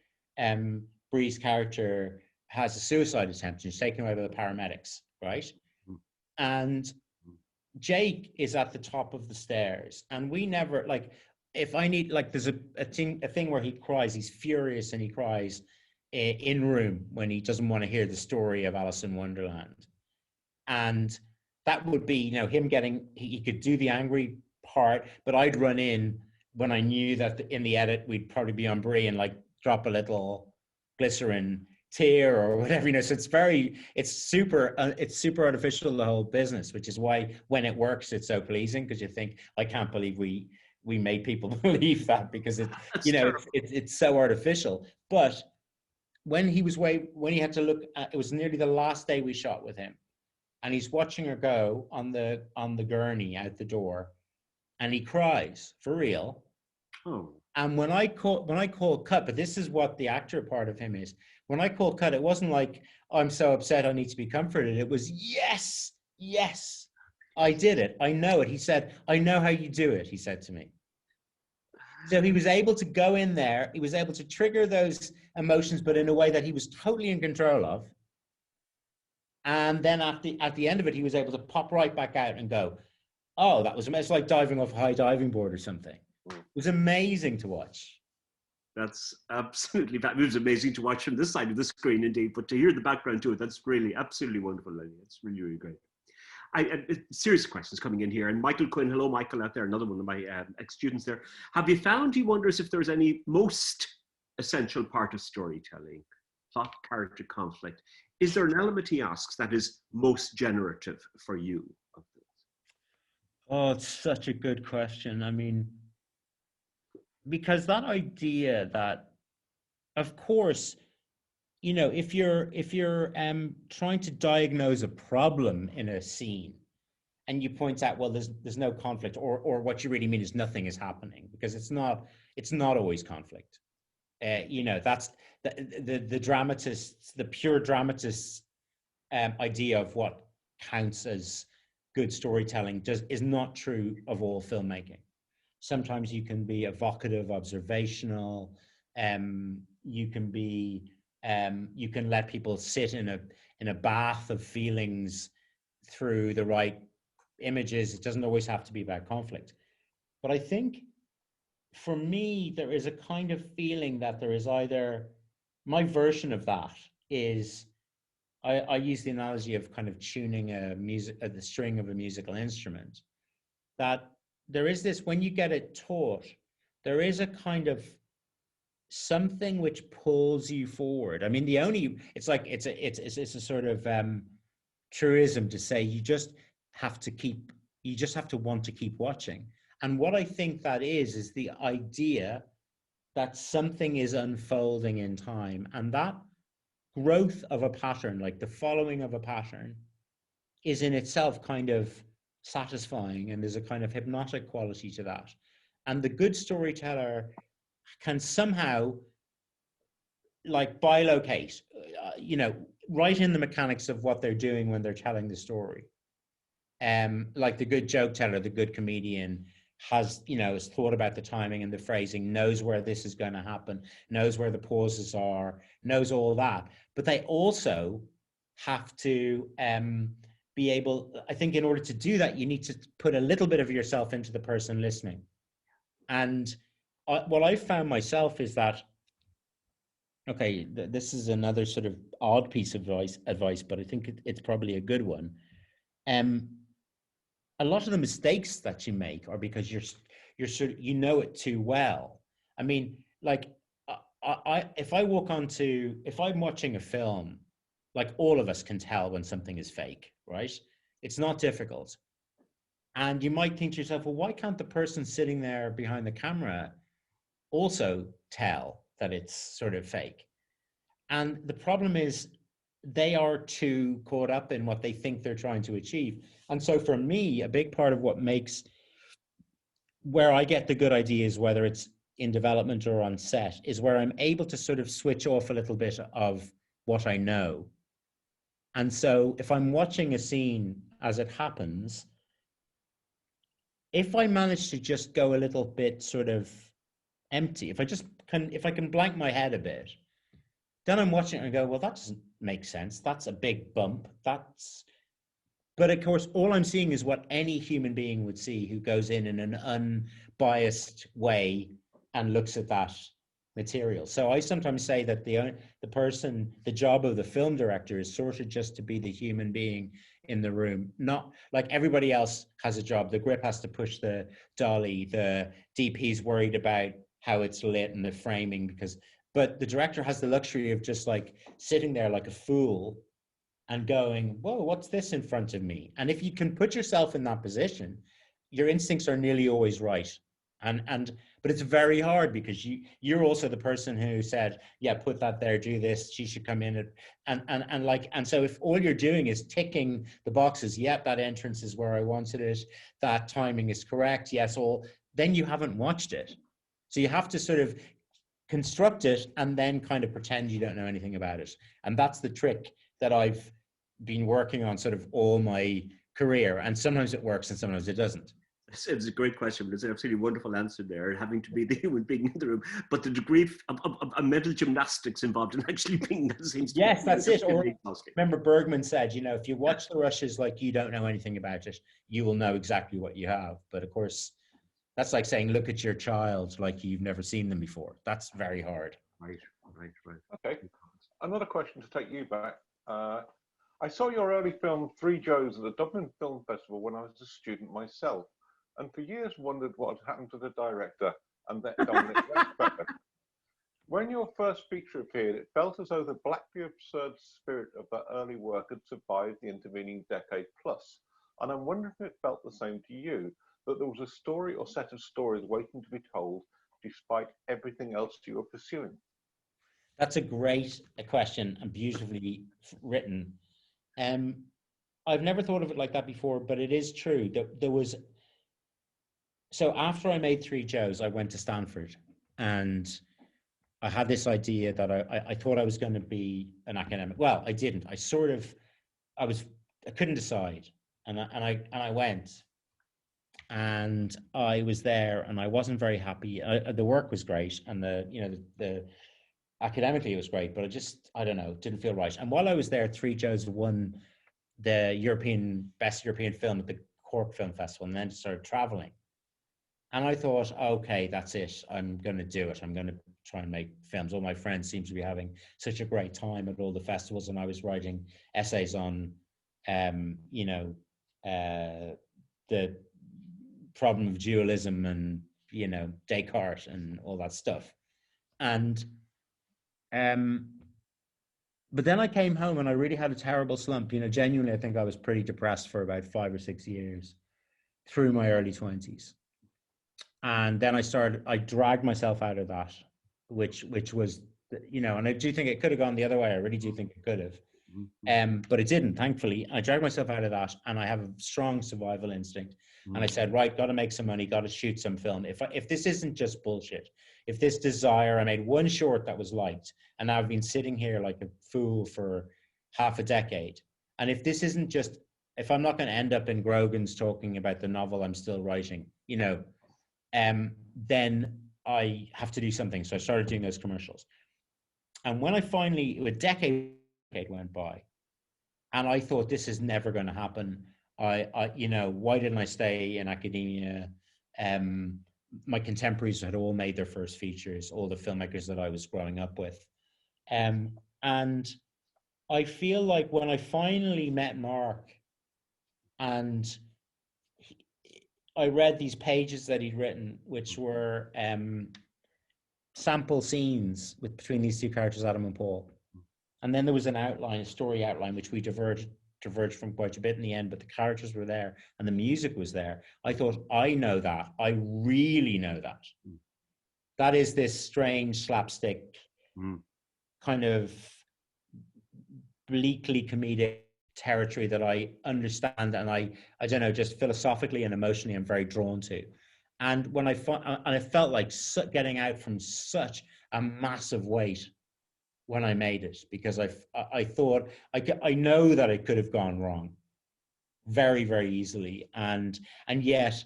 Bree's character has a suicide attempt and he's taken away by the paramedics, right? And Jake is at the top of the stairs, and we never, if I need, there's a thing where he cries, he's furious, and he cries in room when he doesn't want to hear the story of Alice in Wonderland. And that would be, him he could do the angry part, but I'd run in when I knew that in the edit we'd probably be on Bree and drop a little glycerin tear or whatever, so it's super artificial, the whole business, which is why when it works it's so pleasing, because you think, I can't believe we made people believe that, because it's so artificial. But when he had to look at, it was nearly the last day we shot with him, and he's watching her go on the gurney out the door, and he cries for real. Oh. And when I call cut, but this is what the actor part of him is. When I call cut, it wasn't like, I'm so upset, I need to be comforted. It was, yes, I did it. I know it. He said, I know how you do it, he said to me. So he was able to go in there. He was able to trigger those emotions, but in a way that he was totally in control of. And then at the end of it, he was able to pop right back out and go, oh, that was amazing. It's like diving off a high diving board or something. It was amazing to watch. That's absolutely, it was amazing to watch from this side of the screen indeed, but to hear the background to it, that's really absolutely wonderful, Lenny. It's really, really great. Serious questions coming in here. And Michael Quinn, hello, Michael, out there, another one of my ex-students there. Have you found, he wonders if there's any most essential part of storytelling, plot, character, conflict. Is there an element, he asks, that is most generative for you? Oh, it's such a good question. I mean, because that idea that, of course, if you're trying to diagnose a problem in a scene, and you point out, well, there's no conflict, or what you really mean is nothing is happening, because it's not always conflict. That's the dramatists, the pure dramatists' idea of what counts as good storytelling is not true of all filmmaking. Sometimes you can be evocative, observational. You can let people sit in a bath of feelings through the right images. It doesn't always have to be about conflict. But I think for me, there is a kind of feeling that there is either, my version of that is, I use the analogy of kind of tuning the string of a musical instrument, that there is this, when you get it taught, there is a kind of something which pulls you forward. I mean, it's a sort of truism to say you just have to want to keep watching. And what I think that is the idea that something is unfolding in time, and that growth of a pattern, like the following of a pattern, is in itself kind of satisfying, and there's a kind of hypnotic quality to that. And the good storyteller can somehow bilocate, right in the mechanics of what they're doing when they're telling the story. Like the good joke teller, the good comedian has thought about the timing and the phrasing, knows where this is going to happen, knows where the pauses are, knows all that. But they also have to be able, I think in order to do that, you need to put a little bit of yourself into the person listening. And what I found myself is that, okay, this is another sort of odd piece of advice, but I think it's probably a good one. a lot of the mistakes that you make are because you're sort of, you know it too well. I mean, like if I'm watching a film, like all of us can tell when something is fake, right? It's not difficult. And you might think to yourself, well, why can't the person sitting there behind the camera also tell that it's sort of fake? And the problem is they are too caught up in what they think they're trying to achieve. And so for me, a big part of what makes where I get the good ideas, whether it's in development or on set, is where I'm able to sort of switch off a little bit of what I know. And so if I'm watching a scene as it happens, if I manage to just go a little bit sort of empty, if I can blank my head a bit, then I'm watching it and go, well, that doesn't make sense. That's a big bump. But of course, all I'm seeing is what any human being would see who goes in an unbiased way and looks at that material. So I sometimes say that the job of the film director is sort of just to be the human being in the room. Not like everybody else has a job. The grip has to push the dolly. The DP's worried about how it's lit and the framing but the director has the luxury of just like sitting there like a fool and going, whoa, what's this in front of me? And if you can put yourself in that position, your instincts are nearly always right. But it's very hard because you're also the person who said, yeah, put that there, do this, she should come in. And so if all you're doing is ticking the boxes, yeah, that entrance is where I wanted it, that timing is correct, yes, then you haven't watched it. So you have to sort of construct it and then kind of pretend you don't know anything about it. And that's the trick that I've been working on sort of all my career. And sometimes it works and sometimes it doesn't. It's a great question, but it's an absolutely wonderful answer there, having to be the human being in the room. But the degree of mental gymnastics involved in actually being that seems to yes, that's it. Or, tasking. remember Bergman said, if you watch the rushes like you don't know anything about it, you will know exactly what you have. But of course, that's like saying, look at your child like you've never seen them before. That's very hard. Right. Okay. Another question to take you back. I saw your early film, Three Joes, at the Dublin Film Festival when I was a student myself, and for years wondered what had happened to the director and that Dominic Fassbender. When your first feature appeared, it felt as though the blackly absurd spirit of that early work had survived the intervening decade plus. And I'm wondering if it felt the same to you, that there was a story or set of stories waiting to be told despite everything else you were pursuing. That's a great question and beautifully written. I've never thought of it like that before, but it is true that there was. So after I made Three Joes, I went to Stanford and I had this idea that I thought I was going to be an academic. Well, I didn't. I couldn't decide. And I went and I was there and I wasn't very happy. The work was great and the academically it was great, but I don't know, didn't feel right. And while I was there, Three Joes won the best European film at the Cork Film Festival and then started traveling. And I thought, okay, that's it. I'm going to do it. I'm going to try and make films. All my friends seem to be having such a great time at all the festivals. And I was writing essays on, the problem of dualism and, Descartes and all that stuff. And, but then I came home and I really had a terrible slump. Genuinely, I think I was pretty depressed for about 5 or 6 years through my early 20s. And then I dragged myself out of that, which was, and I do think it could have gone the other way. I really do think it could have. But it didn't, thankfully. I dragged myself out of that and I have a strong survival instinct. And I said, right, got to make some money, got to shoot some film. If this isn't just bullshit, if this desire, I made one short that was liked, and now I've been sitting here like a fool for half a decade. And if this isn't just, if I'm not going to end up in Grogan's talking about the novel I'm still writing, then I have to do something. So I started doing those commercials. And when a decade went by, and I thought this is never going to happen. Why didn't I stay in academia? My contemporaries had all made their first features, all the filmmakers that I was growing up with. And I feel like when I finally met Mark and I read these pages that he'd written, which were sample scenes between these two characters, Adam and Paul. And then there was an outline, a story outline, which we diverged from quite a bit in the end, but the characters were there and the music was there. I thought, I know that. I really know that. That is this strange slapstick kind of bleakly comedic territory that I understand, and I don't know, just philosophically and emotionally I'm very drawn to. And when I felt like getting out from such a massive weight when I made it, because I thought I know that it could have gone wrong very, very easily, and yet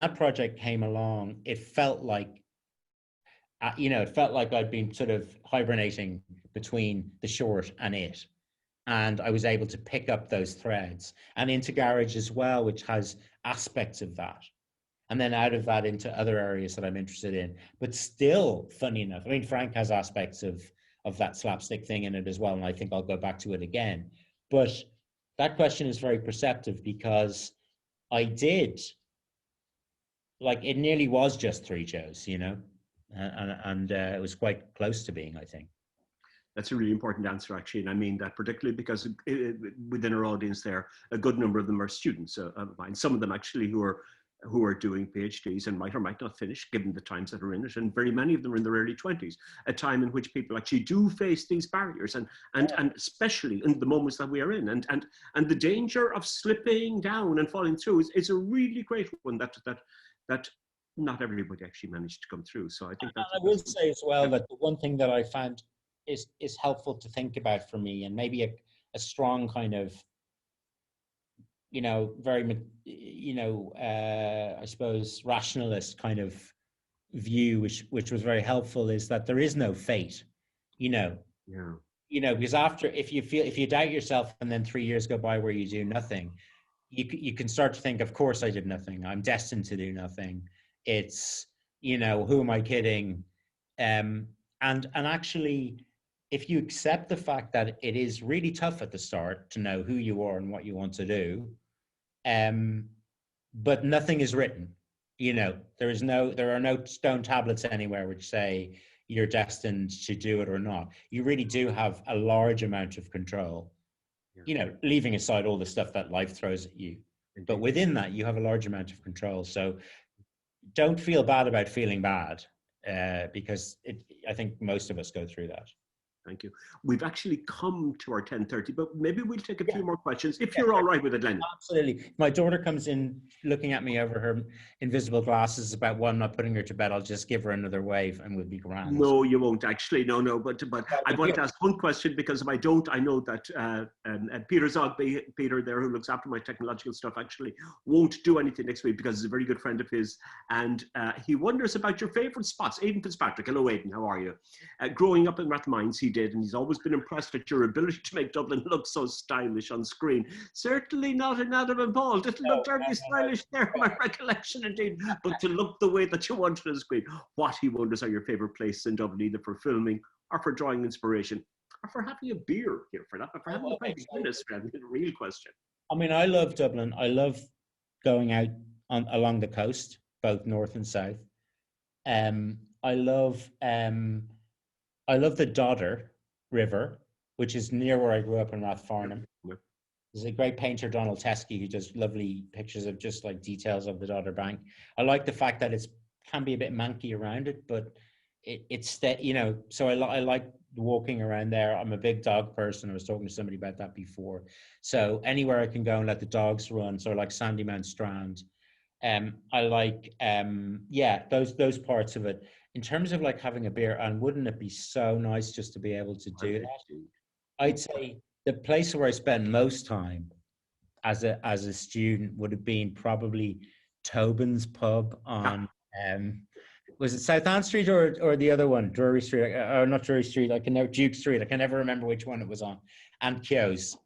that project came along. It felt like it felt like I'd been sort of hibernating between the short and it, and I was able to pick up those threads and into Garage as well, which has aspects of that. And then out of that into other areas that I'm interested in. But still, funny enough, I mean, Frank has aspects of that slapstick thing in it as well, and I think I'll go back to it again. But that question is very perceptive, because I did, like, it nearly was just three Joes, you know, and it was quite close to being, I think. That's a really important answer, actually. And I mean that particularly because within our audience there, a good number of them are students of mine. Some of them actually who are doing PhDs and might or might not finish, given the times that are in it. And very many of them are in their early 20s, a time in which people actually do face these barriers, and especially in the moments that we are in. And the danger of slipping down and falling through is a really great one that not everybody actually managed to come through. So I think that's... I will say as well that the one thing that I found is helpful to think about for me, and maybe a strong kind of, you know, very, you know, I suppose rationalist kind of view, which was very helpful, is that there is no fate, you know. Yeah. You know, because if you doubt yourself and then 3 years go by where you do nothing, you can start to think, of course I did nothing. I'm destined to do nothing. It's, you know, who am I kidding? And actually, if you accept the fact that it is really tough at the start to know who you are and what you want to do, but nothing is written, you know, there are no stone tablets anywhere which say you're destined to do it or not. You really do have a large amount of control, you know, leaving aside all the stuff that life throws at you. But within that, you have a large amount of control. So don't feel bad about feeling bad, because I think most of us go through that. Thank you. We've actually come to our 10:30, but maybe we'll take a few more questions, if you're all right with it, Lenny. Absolutely. My daughter comes in looking at me over her invisible glasses about one not putting her to bed. I'll just give her another wave and we'll be grand. No, you won't actually. No. But I want to ask one question, because if I don't, I know that Peter Zogby, Peter there, who looks after my technological stuff, actually won't do anything next week because he's a very good friend of his. And he wonders about your favorite spots. Aidan Fitzpatrick. Hello, Aidan. How are you? Growing up in Rathmines, he did, and he's always been impressed at your ability to make Dublin look so stylish on screen. Certainly not in Adam and Paul. Didn't look terribly stylish there, my recollection indeed, but to look the way that you wanted on screen. What he wonders are your favourite places in Dublin, either for filming or for drawing inspiration, or for having a beer here, for that, but for having a pint of Guinness, a real question. I mean, I love Dublin. I love going out along the coast, both north and south. I love the Dodder River, which is near where I grew up in Rathfarnham. Yep. There's a great painter, Donal, who does lovely pictures of just like details of the Dodder Bank. I like the fact that it's can be a bit manky around it, but it's you know, so I like walking around there. I'm a big dog person. I was talking to somebody about that before. So anywhere I can go and let the dogs run, so like Sandymount Strand. I like those parts of it. In terms of like having a beer, and wouldn't it be so nice just to be able to do that? I'd say the place where I spent most time as a student would have been probably Tobin's pub on was it South Anne Street or the other one, Drury Street, or not Drury Street, Duke Street, I can never remember which one it was on, and Keogh's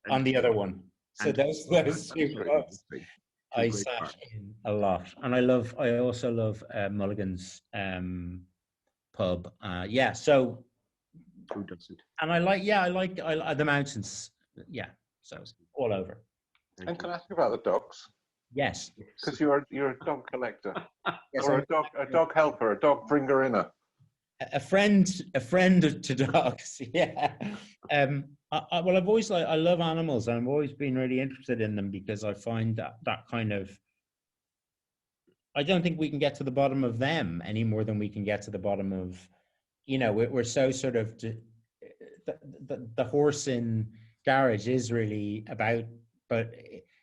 on the other one. So those two pubs I sat in a lot, and I also love Mulligan's pub. So who doesn't? And I like the mountains. Yeah, so all over. Thank And you. can I ask you about the dogs? Yes. Because you're a dog collector, Yes, or a dog helper, a dog bringer inner. a friend to dogs. Yeah. Well, I've always I love animals, and I've always been really interested in them because I find that kind of, I don't think we can get to the bottom of them any more than we can get to the bottom of, we're so sort of, the horse in Garage is really about, but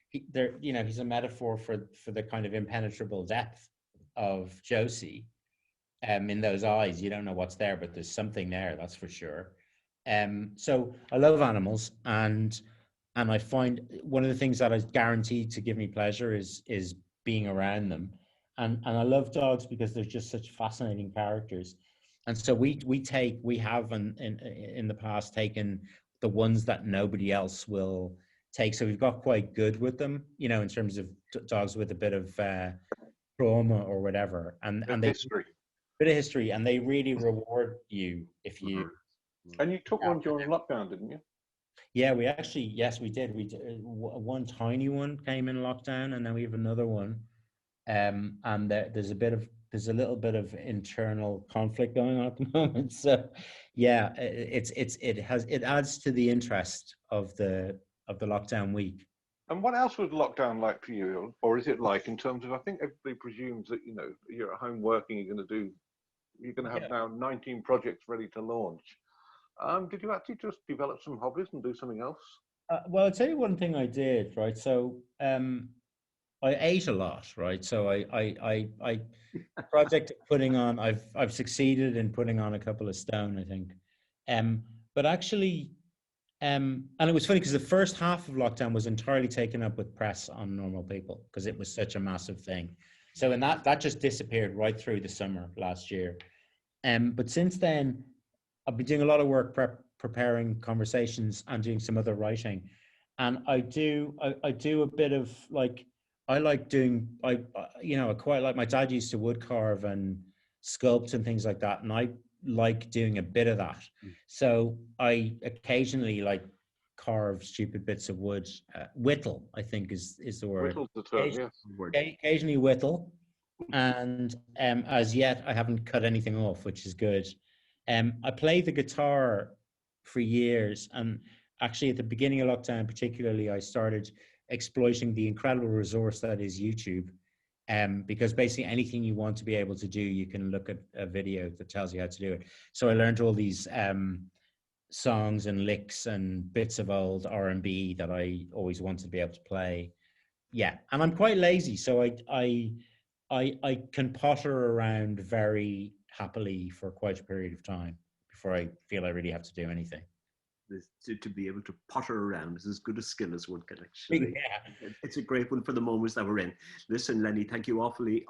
he's a metaphor for the kind of impenetrable depth of Josie. In those eyes, you don't know what's there, but there's something there, that's for sure. So I love animals, and I find one of the things that is guaranteed to give me pleasure is being around them, and I love dogs because they're just such fascinating characters. And so we have in the past taken the ones that nobody else will take. So we've got quite good with them, in terms of dogs with a bit of trauma or whatever, and they History. bit of history, and they really reward you if you. And you took one during lockdown, didn't you? Yeah, we actually, yes, we did. We did, one tiny one came in lockdown, and then we have another one. And there's a little bit of internal conflict going on at the moment. So, yeah, it adds to the interest of the lockdown week. And what else was lockdown like for you, or is it like in terms of? I think everybody presumes that you're at home working. You're going to have now 19 projects ready to launch. Did you actually just develop some hobbies and do something else? Well, I'll tell you one thing I did, right? So I ate a lot, right? So I project putting on, I've succeeded in putting on a couple of stone, I think. But actually, and it was funny because the first half of lockdown was entirely taken up with press on normal people because it was such a massive thing. So in that just disappeared right through the summer last year. But since then, I've been doing a lot of work preparing conversations and doing some other writing. And I do a bit of I like doing, I quite like, my dad used to wood carve and sculpt and things like that. And I like doing a bit of that. So I occasionally carve stupid bits of wood. Whittle, I think is the word. Whittle's the term, yes. Occasionally whittle. And as yet, I haven't cut anything off, which is good. I played the guitar for years, and actually at the beginning of lockdown, particularly, I started exploiting the incredible resource that is YouTube. Because basically anything you want to be able to do, you can look at a video that tells you how to do it. So I learned all these songs and licks and bits of old R&B that I always wanted to be able to play. Yeah, and I'm quite lazy, so I can potter around very happily for quite a period of time before I feel I really have to do anything. To be able to potter around is as good a skill as one can actually. Yeah. It's a great one for the moments that we're in. Listen, Lenny, thank you awfully,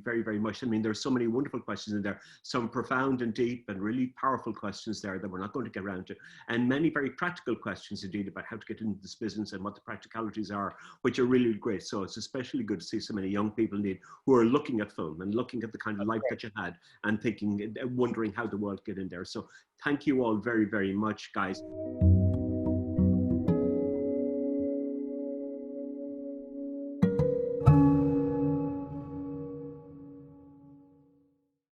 very, very much. I mean, there's so many wonderful questions in there, some profound and deep and really powerful questions there that we're not going to get around to, and many very practical questions indeed about how to get into this business and what the practicalities are, which are really great. So it's especially good to see so many young people indeed who are looking at film and looking at the kind of life that you had and thinking, wondering how the world get in there. So thank you all very, very much, guys.